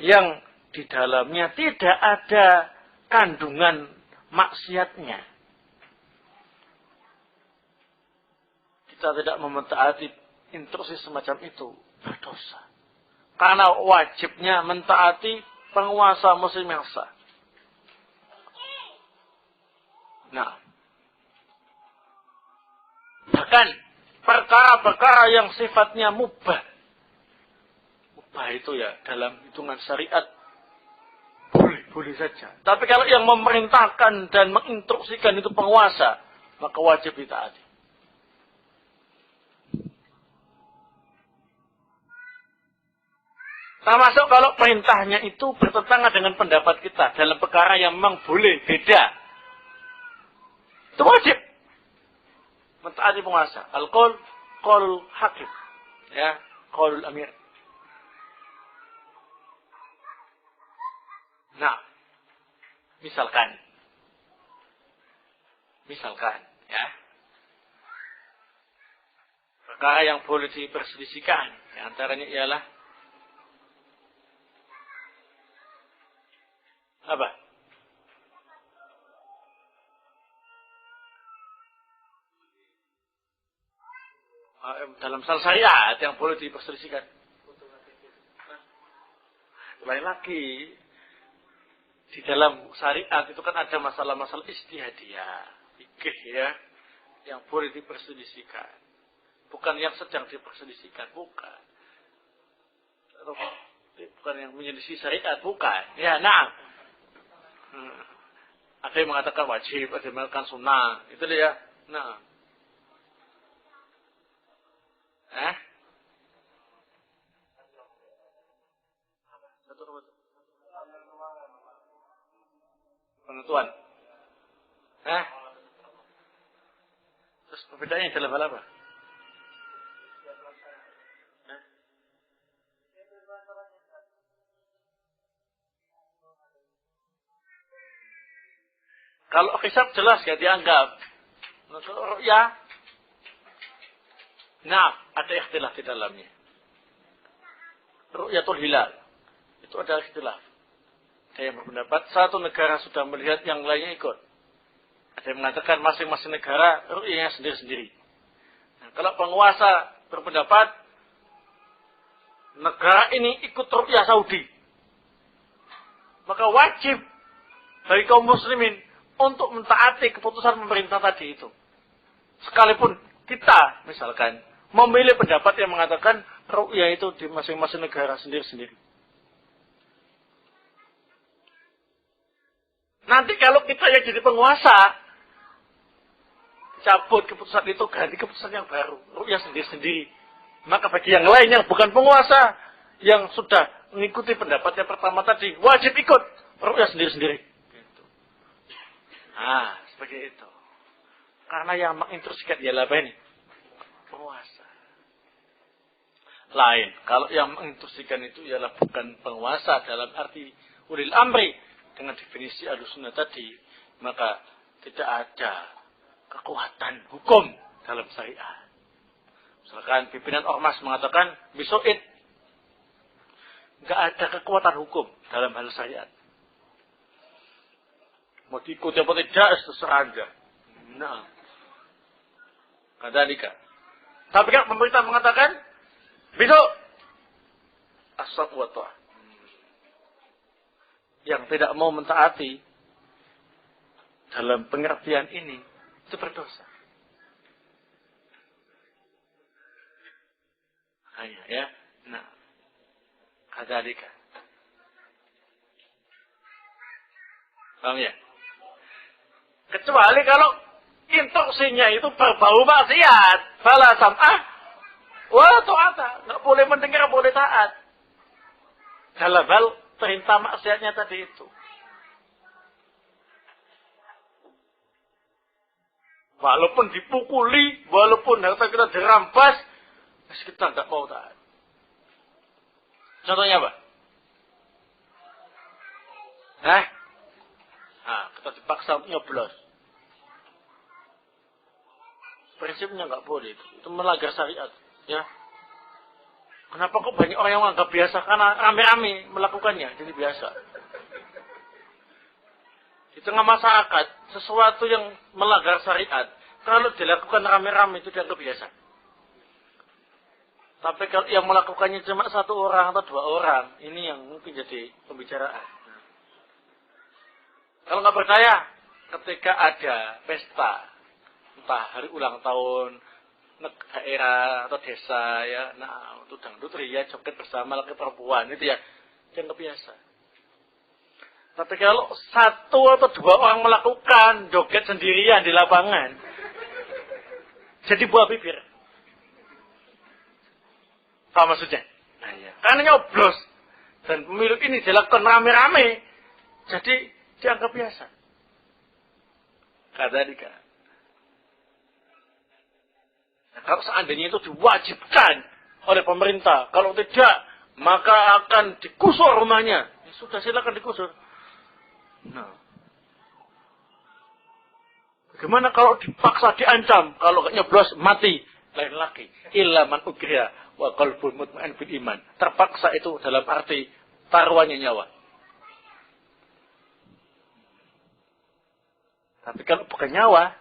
Speaker 1: yang di dalamnya tidak ada kandungan maksiatnya. Kita tidak mau mentaati instruksi semacam itu, berdosa. Karena wajibnya mentaati penguasa muslim yang sah. Nah, bahkan perkara-perkara yang sifatnya mubah. Mubah itu ya dalam hitungan syariat boleh saja. Tapi kalau yang memerintahkan dan menginstruksikan itu penguasa, maka wajib ditaati. Termasuk kalau perintahnya itu bertentangan dengan pendapat kita dalam perkara yang memang boleh beda. Itu wajib mentaati penguasa. Al-qaul qaulul hakim. Ya, qaulul amir. Nah, misalkan ya, perkara yang boleh diperselisihkan, antaranya ialah apa? Dalam salah syariat yang boleh diperselisihkan. Lain lagi, di dalam syariat itu kan ada masalah-masalah ijtihadiyah, fikih ya, yang boleh diperselisihkan. Bukan yang sedang diperselisihkan, bukan. Bukan yang menyelisih syariat, bukan. Ya, nah. Ada yang mengatakan wajib, ada yang mengatakan sunnah. Itu dia. Nah. Penentuan. Terus perbedaannya dalam hal apa? Kalau hisab jelas ya dianggap. Ya. Nah, ada ikhtilaf di dalamnya. Ru'yatul hilal. Itu ada ikhtilaf. Ada yang berpendapat satu negara sudah melihat, yang lainnya ikut. Ada yang mengatakan masing-masing negara ru'yanya sendiri-sendiri. Nah, kalau penguasa berpendapat negara ini ikut ru'yah Saudi, maka wajib bagi kaum muslimin untuk mentaati keputusan pemerintah tadi itu. Sekalipun kita misalkan memilih pendapat yang mengatakan ru'yah itu di masing-masing negara sendiri-sendiri. Nanti kalau kita yang jadi penguasa, cabut keputusan itu, ganti keputusan yang baru. Ru'yah sendiri-sendiri. Maka bagi yang lain yang bukan penguasa, yang sudah mengikuti pendapatnya pertama tadi, wajib ikut ru'yah sendiri-sendiri. Gitu. Nah, seperti itu. Karena yang menginstruksikan ialah apa ini? Penguasa. Lain. Kalau yang menginstruksikan itu ialah bukan penguasa dalam arti ulil amri, dengan definisi Ahlussunnah tadi, maka tidak ada kekuatan hukum dalam syariat. Misalkan pimpinan ormas mengatakan besok Id, nggak ada kekuatan hukum dalam hal syariat. Mau diikuti apa tidak, terserah Anda. Nah, kadzalika. Tapi kan pemerintah mengatakan besok as-shat wa ta'ah. Yang tidak mau mentaati dalam pengertian ini itu berdosa. Hanya ya. Nah, kadzalika. Paham ya? Kecuali kalau instruksinya itu berbau maksiat, fala sam'ah wa ta'ata. Enggak boleh mendengar, boleh taat. Dalam hal perintah maksiatnya tadi itu. Walaupun dipukuli, walaupun harta kita dirampas, kita tidak mau taat. Contohnya apa? Kita dipaksa untuk nyoblos. Prinsipnya nggak boleh. Itu melanggar syariat. Ya. Kenapa kok banyak orang yang menganggap biasa? Karena rame-rame melakukannya. Jadi biasa. Di tengah masyarakat, sesuatu yang melanggar syariat, kalau dilakukan rame-rame itu dianggap biasa. Tapi kalau yang melakukannya cuma satu orang atau dua orang, ini yang mungkin jadi pembicaraan. Kalau nggak percaya, ketika ada pesta, entah hari ulang tahun, daerah atau desa, ya, untuk dangdut ria, joget bersama laki perempuan, itu ya, dianggap biasa. Tapi kalau satu atau dua orang melakukan joget sendirian di lapangan, jadi buah bibir. Apa maksudnya? Karena nyoblos. Dan pemilu ini dilakukan rame-rame, jadi dianggap biasa. Kata Dika. Nah, kalau seandainya itu diwajibkan oleh pemerintah, kalau tidak, maka akan digusur rumahnya. Ya sudah, silakan digusur. Nah, bagaimana kalau dipaksa diancam, kalau nggak nyoblos mati, lain lagi. Illa man ukriha wa qalbun mutmain bil iman. Terpaksa itu dalam arti taruhannya nyawa. Tapi kalau bukan nyawa,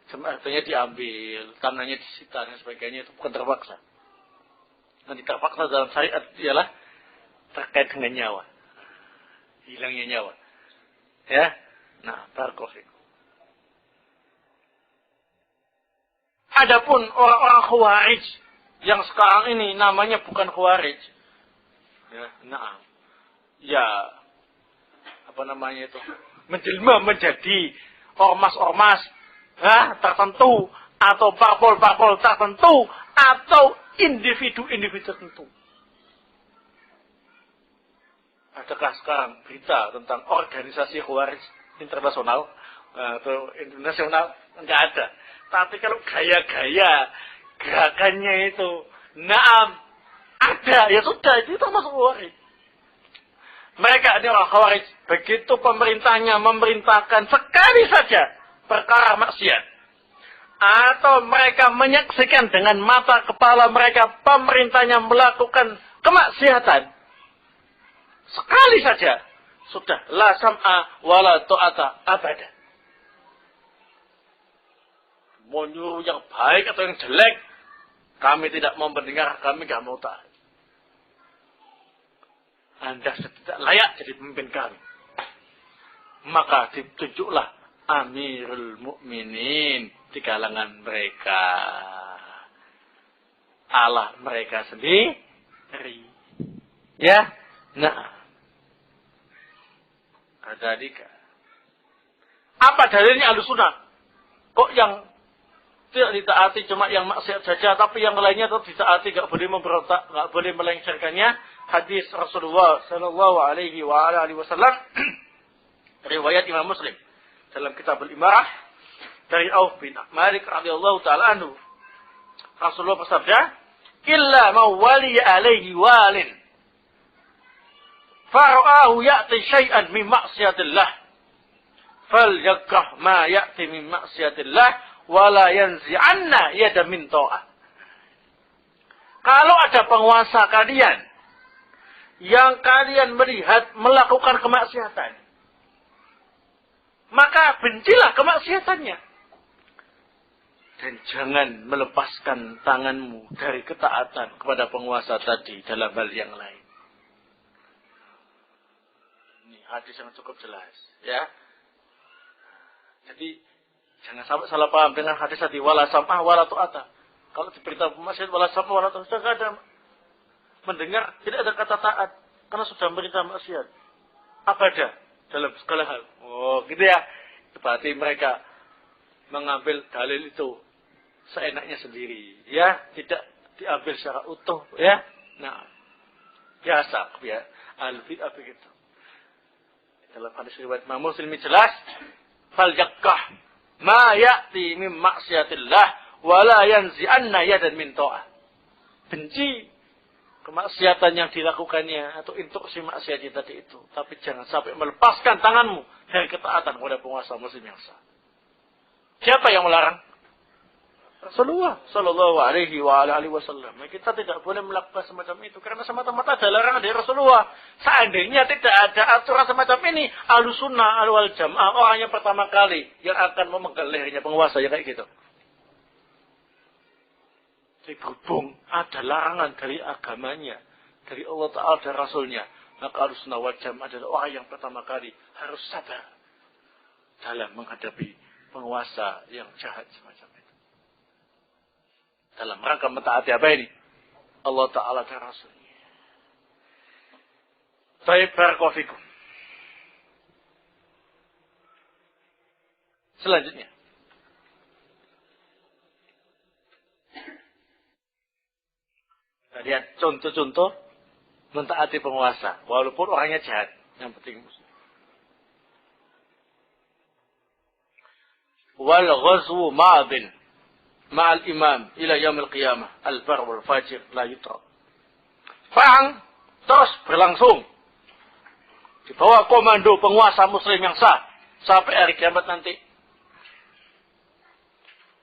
Speaker 1: artinya diambil, tanahnya disita dan sebagainya, itu bukan terpaksa. Nanti terpaksa dalam syariat ialah terkait dengan nyawa. Hilangnya nyawa. Ya. Nah, barakallahu. Adapun orang-orang khawarij yang sekarang ini namanya bukan khawarij. Ya, Ya, apa namanya itu? Menjelma menjadi ormas-ormas tertentu atau parpol-parpol tertentu atau individu-individu tertentu. Adakah sekarang berita tentang organisasi khawarij internasional atau internasional? Enggak ada. Tapi kalau gaya-gaya gerakannya itu, ada. Ya sudah, itu termasuk khawarij. Mereka ini orang khawarij. Begitu pemerintahnya memerintahkan sekali saja perkara maksiat, atau mereka menyaksikan dengan mata kepala mereka pemerintahnya melakukan kemaksiatan, sekali saja, sudah la sam'a wala ta'ata abada. Mau nyuruh yang baik atau yang jelek, kami tidak mau mendengar, kami tidak mau taat. Anda tidak layak jadi pemimpin kami. Maka ditunjuklah Amirul Mukminin di kalangan mereka. Allah mereka sendiri. Ya, Kadzalika. Apa dalilnya Ahlussunnah? Kok yang tidak ditaati cuma yang maksiat saja, tapi yang lainnya tetap ditaati, enggak boleh memberontak, enggak boleh melengsarkannya. Hadis Rasulullah sallallahu alaihi wasallam riwayat Imam Muslim dalam kitab Al-Imarah dari Auf bin Malik radhiyallahu taala anhu. Rasulullah bersabda, "Illa man wali alaihi walin fara'ahu ya'ti syai'an min maksiatillah falyakrah ma ya'ti min maksiatillah wa la yanzi'anna yada min ta'ah." Kalau ada penguasa kalian yang kalian melihat melakukan kemaksiatan, maka bencilah kemaksiatannya. Dan jangan melepaskan tanganmu dari ketaatan kepada penguasa tadi dalam hal yang lain. Ini hadis yang cukup jelas. Ya. Jadi, jangan sampai salah paham dengan hadis tadi. Wala sam'ah wala tu'ata. Kalau diberitahu maksiat wala sam'ah wala tu'ata, sudah tidak ada mendengar, tidak ada kata taat, karena sudah merintah maksiat. Abada dalam segala hal. Oh, gitu ya. Berarti mereka mengambil dalil itu seenaknya sendiri, ya, tidak diambil secara utuh, ya. Nah, biasa, ya, al-bid'ah begitu. Dalam hadis riwayat Imam Muslim jelas, fal yakkah ma ya'ti min maksiatillah wa la yanzi'anna yadan min ta'ah. Benci kemaksiatan yang dilakukannya atau instruksi maksiat tadi itu. Tapi jangan sampai melepaskan tanganmu dari ketaatan kepada penguasa muslim yang sah. Siapa yang melarang? Rasulullah sallallahu alaihi wasallam. Kita tidak boleh melakukan semacam itu karena semata-mata ada larangan dari Rasulullah. Seandainya tidak ada aturan semacam ini, Ahlussunnah wal Jamaah orang yang pertama kali yang akan memegang lehernya penguasa ya kayak gitu. Jadi berhubung ada larangan dari agamanya, dari Allah Ta'ala dan Rasulnya, maka Ahlussunnah wal Jamaah adalah orang yang pertama kali harus sabar dalam menghadapi penguasa yang jahat semacam itu. Dalam rangka mentaati apa ini? Allah Ta'ala dan Rasulnya. Baik, barakallahu fikum. Selanjutnya. Kita lihat contoh-contoh mentaati penguasa. Walaupun orangnya jahat. Yang penting muslim. Wal ghazwu ma'adin. Ma'al imam ila yaumil qiyamah al-bar wal fajir la yutrak. Perang terus berlangsung di bawah komando penguasa muslim yang sah sampai hari kiamat nanti.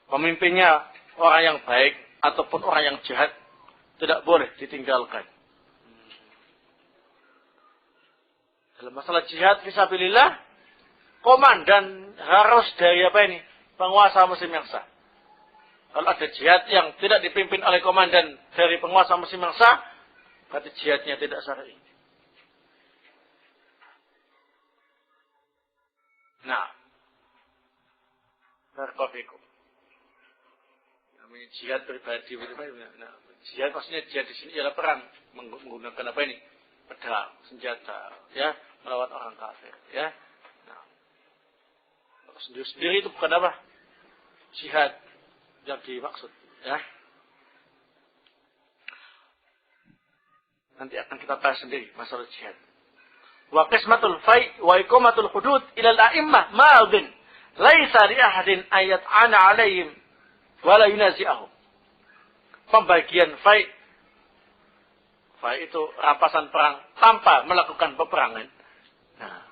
Speaker 1: Pemimpinnya orang yang baik ataupun orang yang jahat tidak boleh ditinggalkan. Dalam masalah jihad fisabilillah, komandan harus dari apa ini? Penguasa muslim yang sah. Kalau ada jihad yang tidak dipimpin oleh komandan dari penguasa muslim yang sah, berarti jihadnya tidak syar'i. Nah, barakallahu. Namanya jihad pribadi, nah, jihad maksudnya jihad di sini ialah perang menggunakan apa ini? Pedang, senjata, ya, melawan orang kafir, ya. Nah, sendiri itu bukan apa? Jihad yang dimaksud, ya. Nanti akan kita bahas sendiri masalah jihad. Wa qismatul fai' wa iqamatul hudud ila al-a'immah ma'adhin laisa li ahadin ayat ana 'alaihim wa la yunazi'ahum. Pembagian fai' itu rampasan perang tanpa melakukan peperangan. Nah,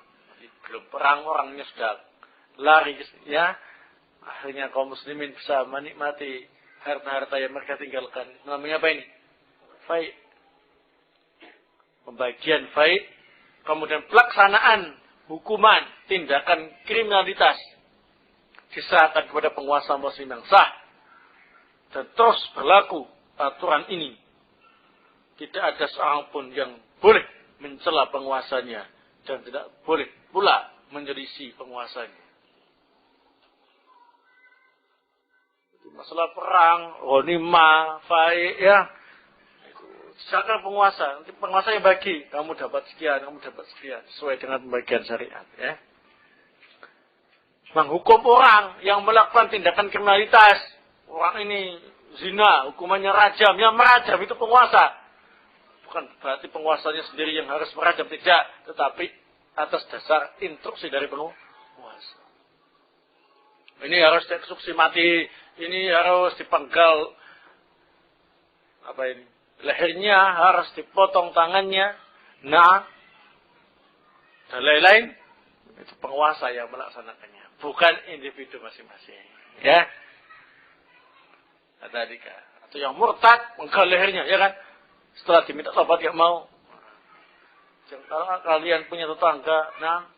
Speaker 1: belum perang orangnya sudah lari, ya. Akhirnya kaum muslimin bisa menikmati harta-harta yang mereka tinggalkan. Namanya apa ini? Fai'. Pembagian fai'. Kemudian pelaksanaan hukuman, tindakan kriminalitas. Diserahkan kepada penguasa muslim yang sah. Dan terus berlaku aturan ini. Tidak ada seorang pun yang boleh mencela penguasanya. Dan tidak boleh pula menyelisih penguasanya. Masalah perang, ghanimah, fai', ya. Silakan penguasa, nanti penguasa yang bagi, kamu dapat sekian, sesuai dengan pembagian syariat, ya. Menghukum orang yang melakukan tindakan kriminalitas, orang ini zina, hukumannya rajam, yang merajam itu penguasa. Bukan berarti penguasanya sendiri yang harus merajam, tidak, tetapi atas dasar instruksi dari penguasa. Ini harus dieksekusi mati. Ini harus dipenggal, apa ini, lehernya harus dipotong tangannya, nah, dan lain-lain. Itu penguasa yang melaksanakannya, bukan individu masing-masing. Ya, tadi kan, atau yang murtad penggal lehernya, ya kan? Setelah diminta tobat tidak mau. Kalau kalian punya tetangga, nah,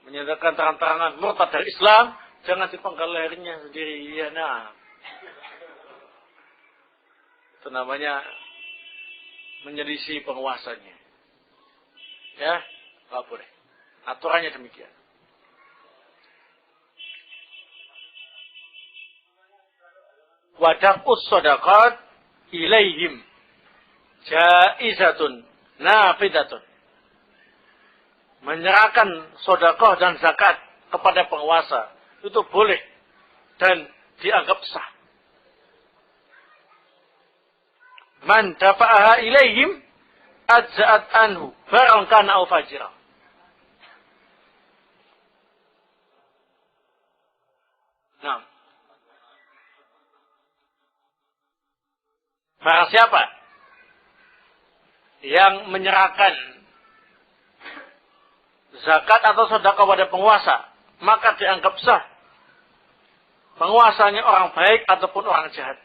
Speaker 1: menyatakan terang-terangan murtad dari Islam, jangan dipenggal lehernya sendiri, ya, nah. Itu namanya menyelisih penguasanya. Ya, nggak boleh. Aturannya demikian. Wadaqus shadaqat ilaihim jaizatun nafidatun. Menyerahkan sedekah dan zakat kepada penguasa itu boleh dan dianggap sah. Man dafa'aha ilaihim ajza'at anhu barang kana au fajira. Nah, barang siapa yang menyerahkan zakat atau sedekah pada penguasa, maka dianggap sah penguasanya orang baik ataupun orang jahat.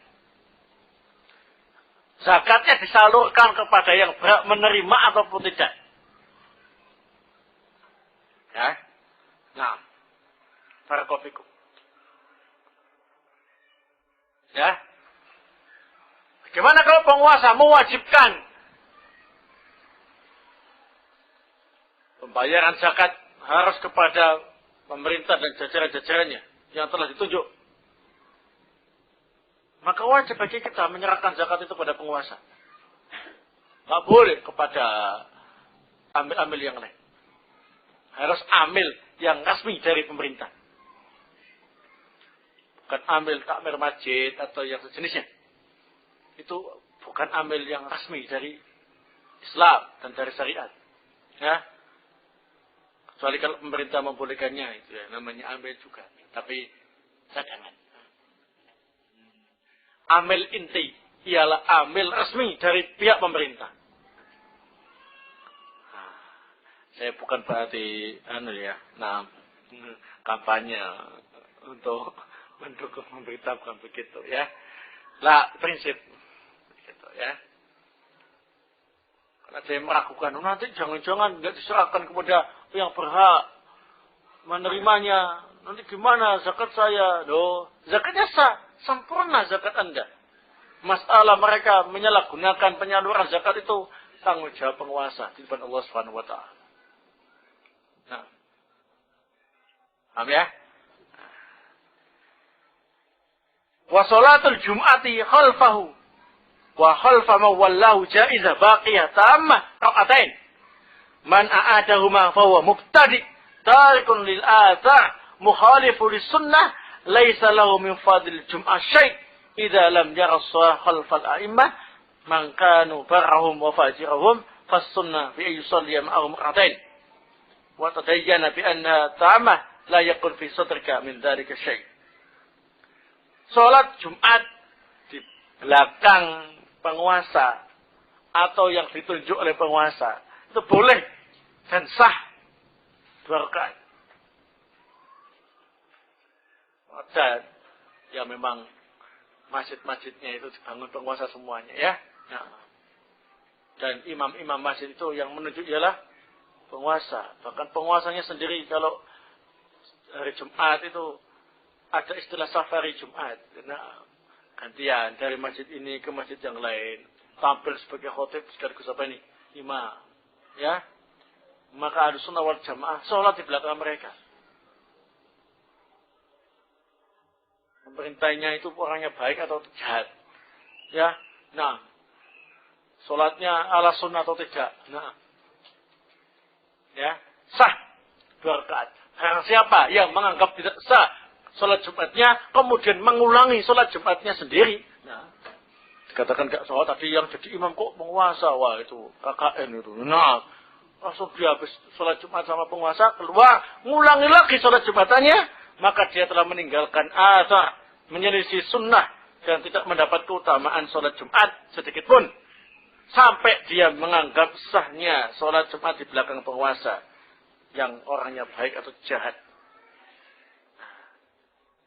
Speaker 1: Zakatnya disalurkan kepada yang berhak menerima ataupun tidak. Ya. Nah, barakallahu. Ya. Bagaimana kalau penguasa mewajibkan pembayaran zakat harus kepada pemerintah dan jajaran-jajarannya yang telah ditunjuk? Maka wajib bagi kita menyerahkan zakat itu pada penguasa. Tidak boleh kepada amil-amil yang lain. Harus amil yang resmi dari pemerintah. Bukan amil takmir masjid atau yang sejenisnya. Itu bukan amil yang resmi dari Islam dan dari syariat. Ya. Kecuali kalau pemerintah membolehkannya, itu ya, namanya amil juga. Tapi cadangan. Amil inti ialah amil resmi dari pihak pemerintah. Saya bukan berarti kampanye untuk mendukung pemerintah, bukan begitu ya. Lah prinsip gitu ya. Karena saya meragukan, nanti jangan-jangan nggak diserahkan kepada yang berhak menerimanya. Nanti gimana zakat saya? Zakatnya sah, sempurna zakat Anda. Masalah mereka menyalahgunakan penyaluran zakat itu tanggung jawab penguasa di depan Allah Subhanahu wa taala. Nah. Paham ya? Wa salatul jum'ati khalfahu wa khalfa man wallahu jaizah baqiyah tammah rakatain. Man a'adahuma fa huwa mubtadi tarikun lil athar mukhalifu lis sunnah laisa lahu min fadil jum'ah syai' idza lam yara shalah khalfal a'immah man kanu barahum wa fajirahum fas sunnah bi ayusalli ma'ahum rakatain wa tadayyana bi anna ta'amah la yakun fi sadrika min dzalika syai'. Salat Jumat di belakang penguasa atau yang ditunjuk oleh penguasa itu boleh dan sah 2 rakaat. Dan ya memang masjid-masjidnya itu dibangun penguasa semuanya ya. Nah, dan imam-imam masjid itu yang menunjuk ialah penguasa. Bahkan penguasanya sendiri kalau hari Jumat itu ada istilah safari Jumat. Nah, gantian dari masjid ini ke masjid yang lain. Tampil sebagai khotib sekaligus apa ini? Imam. Ya. Maka Ahlussunnah wal Jamaah sholat di belakang mereka. Pemerintahnya itu orangnya baik atau jahat. Ya. Nah. Sholatnya ala sunnah atau tidak. Nah. Ya. Sah. 2 rakaat. Karena siapa yang menganggap tidak sah sholat Jumatnya, kemudian mengulangi sholat Jumatnya sendiri. Nah, dikatakan gak sholat, tadi yang jadi imam kok penguasa. Wah, itu KKN itu. Nah, langsung dia habis sholat Jumat sama penguasa, keluar, ngulangi lagi sholat Jumatannya, maka dia telah meninggalkan azan, menyelisih sunnah, dan tidak mendapat keutamaan sholat Jumat sedikit pun. Sampai dia menganggap sahnya sholat Jumat di belakang penguasa, yang orangnya baik atau jahat.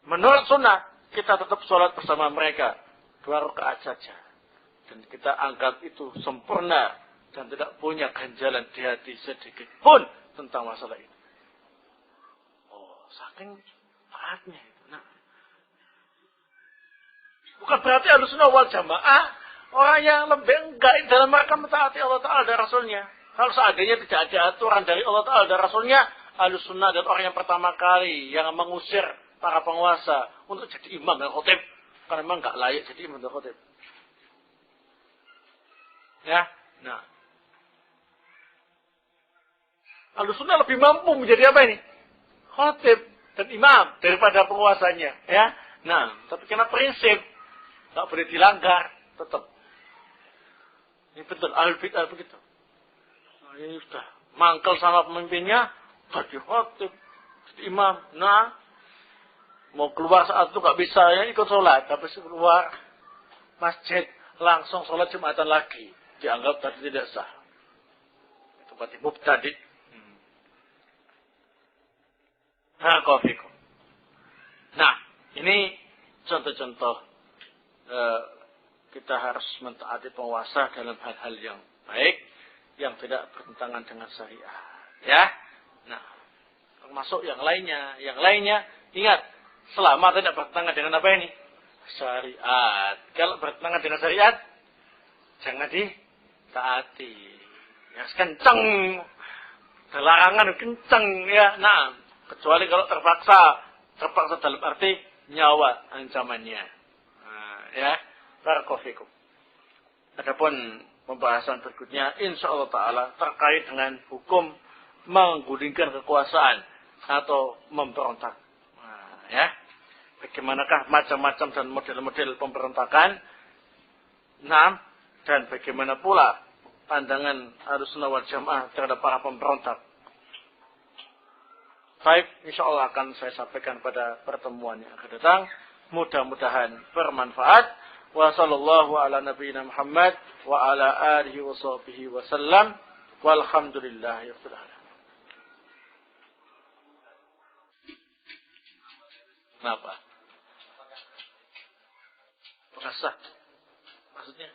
Speaker 1: Menurut sunnah, kita tetap sholat bersama mereka 2 rakaat saja. Dan kita anggap itu sempurna dan tidak punya ganjalan di hati sedikit pun tentang masalah ini. Oh, saking taatnya itu. Nah, bukan berarti Ahlussunnah wal Jamaah orang yang lebih enggak dalam mereka mentaati Allah Ta'ala dan Rasulnya. Kalau seandainya tidak ada aturan dari Allah Ta'ala dan Rasulnya, Ahlussunnah dan orang yang pertama kali yang mengusir para penguasa untuk jadi imam dan khotib. Karena memang enggak layak jadi imam dan khotib. Ya, nah. Ahlussunnah lebih mampu menjadi apa ini? Khotib dan imam daripada penguasanya. Ya, nah. Tapi karena prinsip enggak boleh dilanggar, tetap. Ini betul, al-bid'ah begitu. Nah, ini sudah mangkel sama pemimpinnya, jadi khotib, jadi imam. Nah, mau keluar saat itu nggak bisa ya ikut sholat, tapi keluar masjid langsung sholat Jumatan lagi dianggap tadi tidak sah. berarti mubtadi. Barakallahu. Nah, ini contoh-contoh kita harus mentaati penguasa dalam hal-hal yang baik, yang tidak bertentangan dengan syariat. Ya, nah, termasuk yang lainnya. Yang lainnya, ingat, selama tidak bertentangan dengan apa ini? Syariat. Kalau bertentangan dengan syariat, jangan ditaati. Ya, kenceng. Larangan kenceng, ya. Nah, kecuali kalau terpaksa dalam arti nyawa ancamannya. Nah, ya, barakallahu. Adapun pembahasan berikutnya insyaallah taala terkait dengan hukum menggulingkan kekuasaan atau memberontak. Nah, ya. Bagaimanakah macam-macam dan model-model pemberontakan? Nah, dan bagaimana pula pandangan Ahlussunnah wal Jamaah terhadap para pemberontak? Baik, insyaallah akan saya sampaikan pada pertemuan yang akan datang. Mudah-mudahan bermanfaat. Wa sallallahu ala nabiyyina Muhammad wa ala alihi wa sahbihi wa sallam. Walhamdulillahi rabbil alamin. Kenapa? Pengasah. Maksudnya?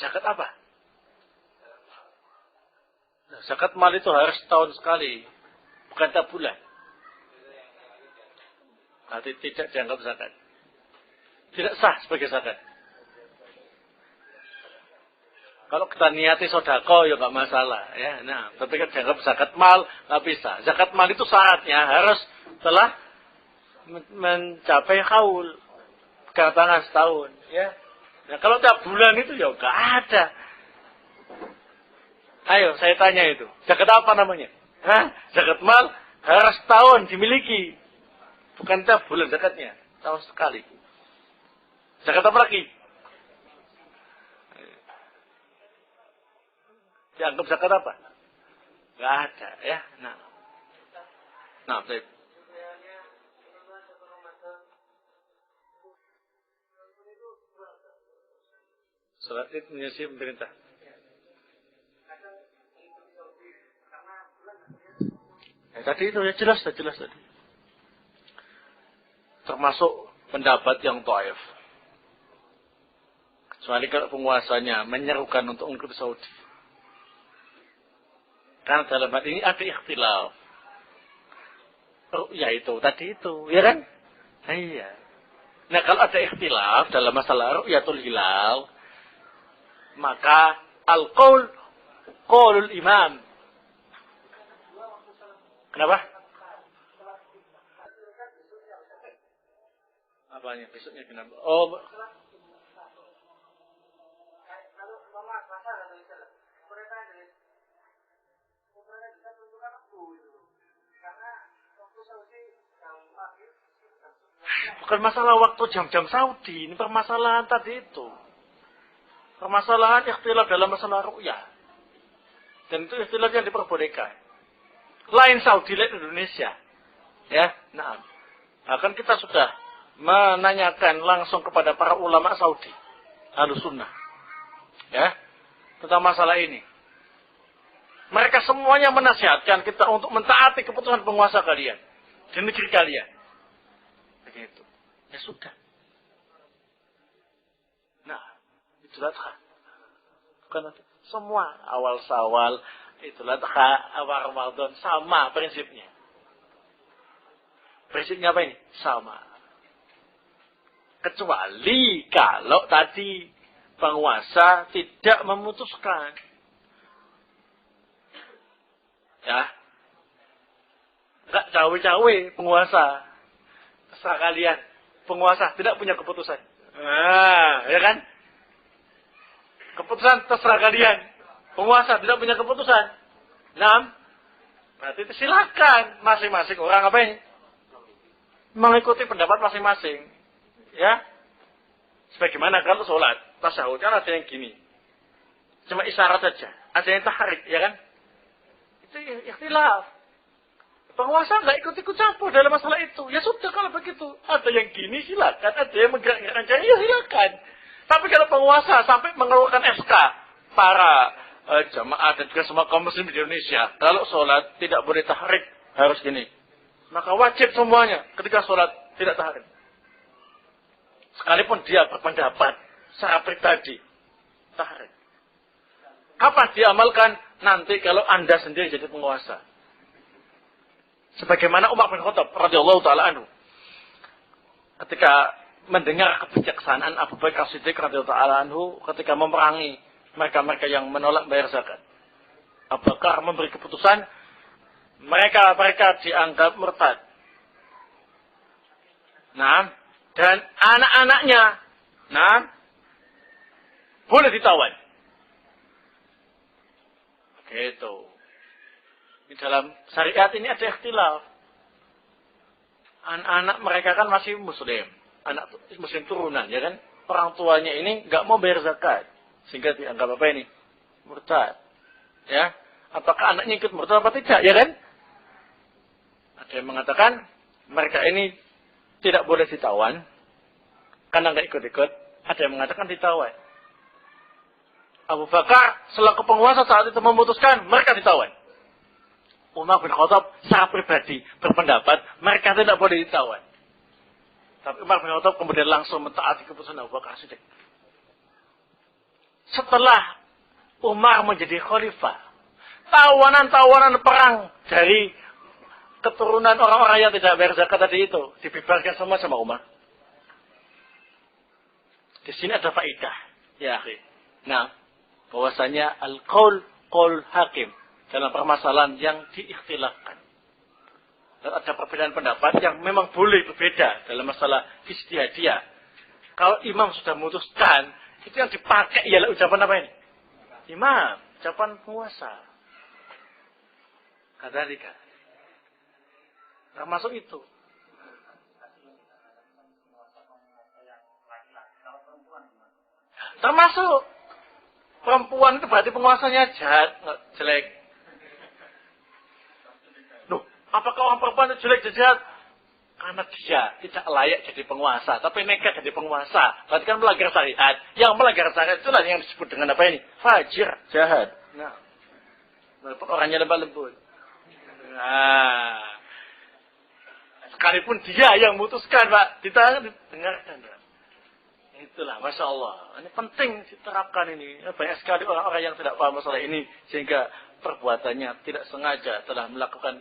Speaker 1: Zakat apa? Nah, zakat mal itu harus setahun sekali, bukan tiap bulan. Nanti tidak dianggap zakat. Tidak sah sebagai zakat. Kalau kita niati sodako ya nggak masalah, ya. Nah, tapi kan dianggap zakat mal nggak bisa. Zakat mal itu syaratnya harus telah mencapai haul, pegang tangan setahun, ya. Nah, kalau tiap bulan itu ya nggak ada. Ayo, saya tanya itu. Zakat apa namanya? Hah? Zakat mal harus setahun dimiliki. Bukan tiap bulan zakatnya. Tahun sekali. Zakat apa lagi? Dianggap zakat apa? Nggak ada, ya. Nah, baik. Salat Id menyelesaikan pemerintah. Tadi itu ya jelas tadi. Termasuk pendapat yang dhaif. Kecuali kalau penguasanya menyerukan untuk mengikuti Saudi. Karena dalam hal ini ada ikhtilaf. Ya itu tadi itu, ya kan? Iya. Nah, kalau ada ikhtilaf dalam masalah ru'yatul hilal, maka al-qaul qaulul imam. Kenapa? Apanya? Besoknya kenapa? Oh, bukan masalah waktu jam-jam Saudi. Ini permasalahan tadi itu. Permasalahan ikhtilaf dalam masalah ru'yah. Dan itu ikhtilaf yang diperbolehkan. Lain Saudi, lain Indonesia. Ya, nah. Bahkan kita sudah menanyakan langsung kepada para ulama Saudi. Ahlussunnah. Ya, tentang masalah ini. Mereka semuanya menasihatkan kita untuk mentaati keputusan penguasa kalian. Di negeri kalian. Begitu. Ya sudah. Nah, itulah bukan semua awal Syawal, itulah awal Ramadan sama prinsipnya. Prinsipnya apa ini? Sama. Kecuali kalau tadi penguasa tidak memutuskan. Ya. Enggak cawe-cawe penguasa. Terserah kalian. Penguasa tidak punya keputusan. Nah, ya kan? Keputusan terserah kalian. Penguasa tidak punya keputusan. Nah, berarti itu silakan masing-masing orang apa ini? Mengikuti pendapat masing-masing. Ya. Sebagaimana kalau sholat, tasyahud kan ada yang gini. Cuma isyarat saja. Ada yang tahrik, ya kan? Itu ikhtilaf. Penguasa nggak ikut-ikut campur dalam masalah itu. Ya sudah kalau begitu. Ada yang gini silakan. Ada yang menggerak-gerakkan jari, ya silakan. Tapi kalau penguasa sampai mengeluarkan SK para jamaah dan juga semua kaum muslim di Indonesia, kalau sholat tidak boleh tahrik, harus gini. Maka wajib semuanya ketika sholat tidak tahrik. Sekalipun dia berpendapat secara pribadi, tahrik. Kapan diamalkan? Nanti kalau Anda sendiri jadi penguasa. Sebagaimana Umar bin Khattab radhiyallahu taala anhu ketika mendengar kebijaksanaan Abu Bakar Siddiq radhiyallahu taala anhu ketika memerangi mereka-mereka yang menolak bayar zakat. Abu Bakar memberi keputusan mereka dianggap murtad. Nah, dan anak-anaknya boleh ditawan. Gitu. Di dalam syariat ini ada ikhtilaf. Anak-anak mereka kan masih muslim. Anak muslim turunan, ya kan? Orang tuanya ini nggak mau bayar zakat. Sehingga dianggap apa ini? Murtad. Ya. Apakah anaknya ikut murtad apa tidak, ya kan? Ada yang mengatakan mereka ini tidak boleh ditawan karena nggak ikut-ikut. Ada yang mengatakan ditawan. Abu Bakar selaku penguasa saat itu memutuskan mereka ditawan. Umar bin Khattab secara pribadi berpendapat mereka tidak boleh ditawan. Tapi Umar bin Khattab kemudian langsung mentaati keputusan Abu Bakar Siddiq. Setelah Umar menjadi khalifah, tawanan-tawanan perang dari keturunan orang-orang yang tidak bayar zakat tadi itu dibebarkan semua sama Umar. Di sini ada faedah, ya akhi. Nah, bahwasanya al-qaul qaul hakim dalam permasalahan yang diikhtilafkan. Dan ada perbedaan pendapat yang memang boleh berbeda dalam masalah ijtihadiyah. Kalau imam sudah memutuskan, itu yang dipakai ialah ucapan apa ini? Imam, ucapan penguasa. Kadzalika. Termasuk itu. Termasuk perempuan itu berarti penguasanya jahat, jelek. Loh, apakah orang perempuan itu jelek jahat? Karena dia tidak layak jadi penguasa, tapi nekat jadi penguasa. Berarti kan melanggar syariat. Yang melanggar syariat itulah yang disebut dengan apa ini? Fajir, jahat. Nah, walaupun orangnya lemah lembut. Nah, sekalipun dia yang memutuskan, Pak, dengarkan, Pak. Itulah, Masya Allah. Ini penting diterapkan ini. Banyak sekali orang-orang yang tidak paham masalah ini. Sehingga perbuatannya tidak sengaja telah melakukan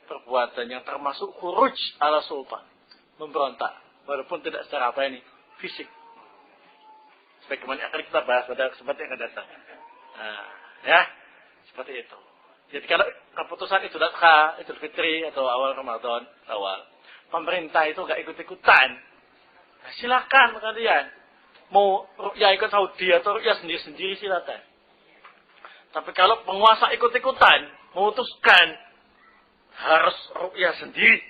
Speaker 1: perbuatan yang termasuk khuruj ala sultan. Memberontak. Walaupun tidak secara apa ini? Fisik. Sebagaimana akan kita bahas pada kesempatan yang akan datang. Nah, ya. Seperti itu. Jadi kalau keputusan Idul Adha, Idul Fitri atau awal Ramadan, pemerintah itu gak ikut-ikutan. Nah, silakan kalian. Mau rukyah ikut Saudi atau rukyah sendiri-sendiri silakan. Tapi kalau penguasa ikut-ikutan, memutuskan harus rukyah sendiri.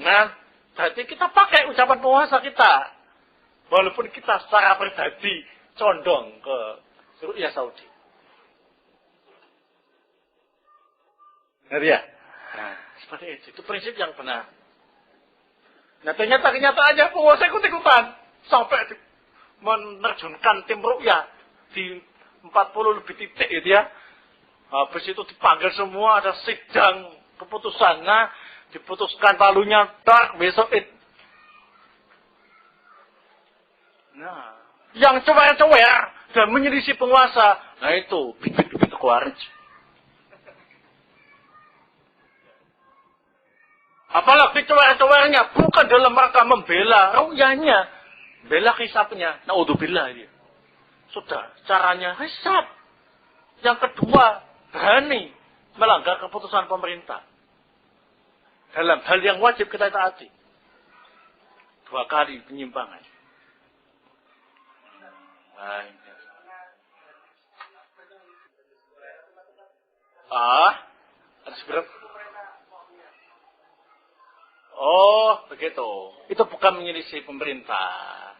Speaker 1: Nah, berarti kita pakai ucapan penguasa kita. Walaupun kita secara pribadi condong ke rukyah Saudi. Ngerti ya? Nah, seperti itu. Itu prinsip yang benar. Nah, ternyata kenyataannya penguasa ikut-ikutan. Sampai menerjunkan tim rukyah di 40 lebih titik gitu ya. Habis itu dipanggil semua, ada sidang keputusan. Nah, diputuskan palunya, besok itu. Nah, yang cewer-cewer dan menyelisih penguasa. Nah itu, bibit-bibit Khawarij. Apalagi cewer-cewernya bukan dalam rangka membela rukyahnya, bela hisabnya. Naudzubillah dia. Sudah, caranya hisab. Yang kedua, berani melanggar keputusan pemerintah. Dalam hal yang wajib kita taati. 2 kali penyimpangan. Ada seberapa? Oh, begitu. Itu bukan menyelisih pemerintah.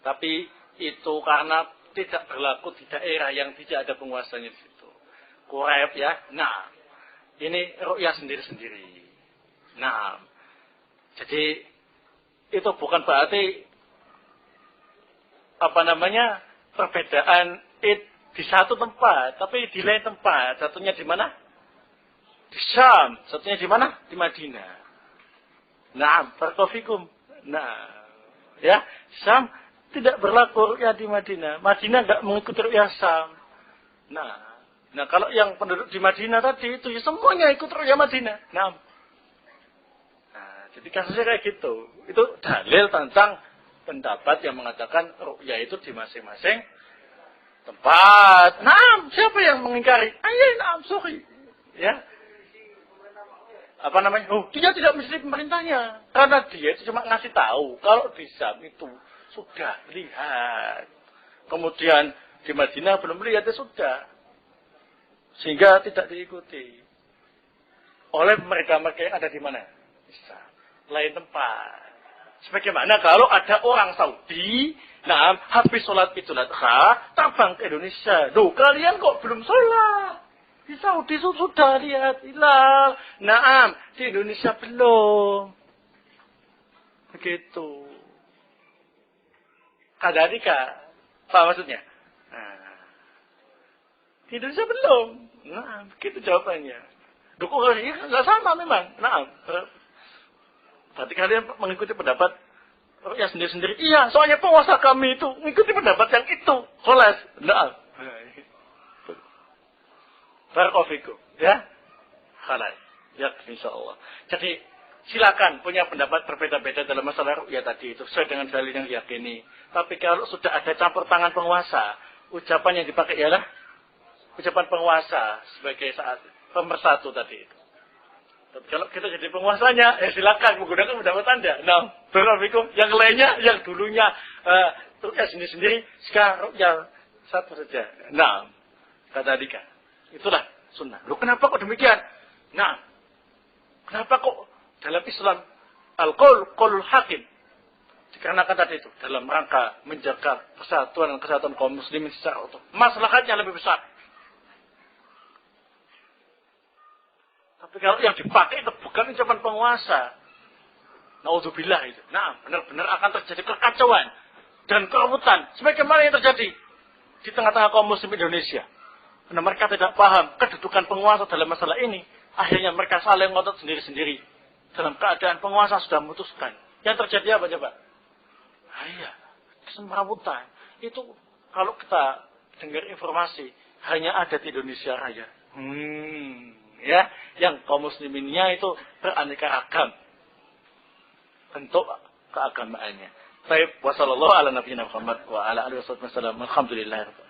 Speaker 1: Tapi itu karena tidak berlaku di daerah yang tidak ada penguasanya di situ. Kurep ya. Nah, ini rukyah sendiri-sendiri. Nah, jadi itu bukan berarti
Speaker 2: perbedaan id di satu tempat, tapi di lain tempat. Satunya di mana? Di Syam. Satunya di mana? Di Madinah. Nah, barakallahu. Nah, ya, Syam tidak berlaku ru'yah di Madinah. Madinah enggak mengikuti ru'yah Syam. Nah, kalau yang penduduk di Madinah tadi itu ya semuanya ikut ru'yah Madinah. Nah, jadi kasusnya kayak gitu. Itu dalil tentang pendapat yang mengatakan ru'yah itu di masing-masing tempat. Nah, siapa yang mengingkari? Sorry. Ya. Dia tidak mesti pemerintahnya. Karena dia itu cuma ngasih tahu. Kalau di Syam itu sudah lihat. Kemudian di Madinah belum lihat, ya sudah. Sehingga tidak diikuti. Oleh mereka-mereka yang ada di mana? Di Syam. Lain tempat. Sebagaimana kalau ada orang Saudi, habis sholat Idul Adha, terbang ke Indonesia. Loh, kalian kok belum sholat? Di Saudi sudah lihat hilal. Di Indonesia belum. Begitu. Kadalika. Apa maksudnya? Di Indonesia belum. Begitu jawabannya. Kok nggak sama memang. Berarti kalian mengikuti pendapat ya sendiri-sendiri. Iya, soalnya penguasa kami itu mengikuti pendapat yang itu. Kholas. Barakallahu. Ya. Khalas. Ya, insyaallah. Jadi silakan punya pendapat berbeda-beda dalam masalah ru'yah tadi itu sesuai dengan dalil yang diyakini. Tapi kalau sudah ada campur tangan penguasa, ucapan yang dipakai ialah ucapan penguasa sebagai saat pemersatu tadi itu. Tapi kalau kita jadi penguasanya, silakan menggunakan pendapat Anda. Barakallahu. Yang lainnya, yang dulunya ru'yah sendiri-sendiri, sekarang ru'yah satu saja. Kata Dika. Itulah sunnah. Loh, kenapa kok demikian? Kenapa kok dalam Islam qaulul hakim? Dikarenakan tadi itu dalam rangka menjaga persatuan dan kesatuan kaum muslimin secara utuh. Maslahatnya lebih besar. Tapi kalau yang dipakai itu bukan ucapan penguasa. Naudzubillah itu. Benar-benar akan terjadi kekacauan dan kerebutan. Sebagaimana yang terjadi di tengah-tengah kaum muslim Indonesia. Karena mereka tidak paham kedudukan penguasa dalam masalah ini. Akhirnya mereka saling ngotot sendiri-sendiri. Dalam keadaan penguasa sudah memutuskan. Yang terjadi apa coba? Kesemrawutan. Itu kalau kita dengar informasi, hanya ada di Indonesia Raya. Ya, yang kaum musliminnya itu beraneka ragam bentuk keagamaannya. Baik, wasallallahu ala nabiyina Muhammad wa ala alihi wasallam. Alhamdulillah.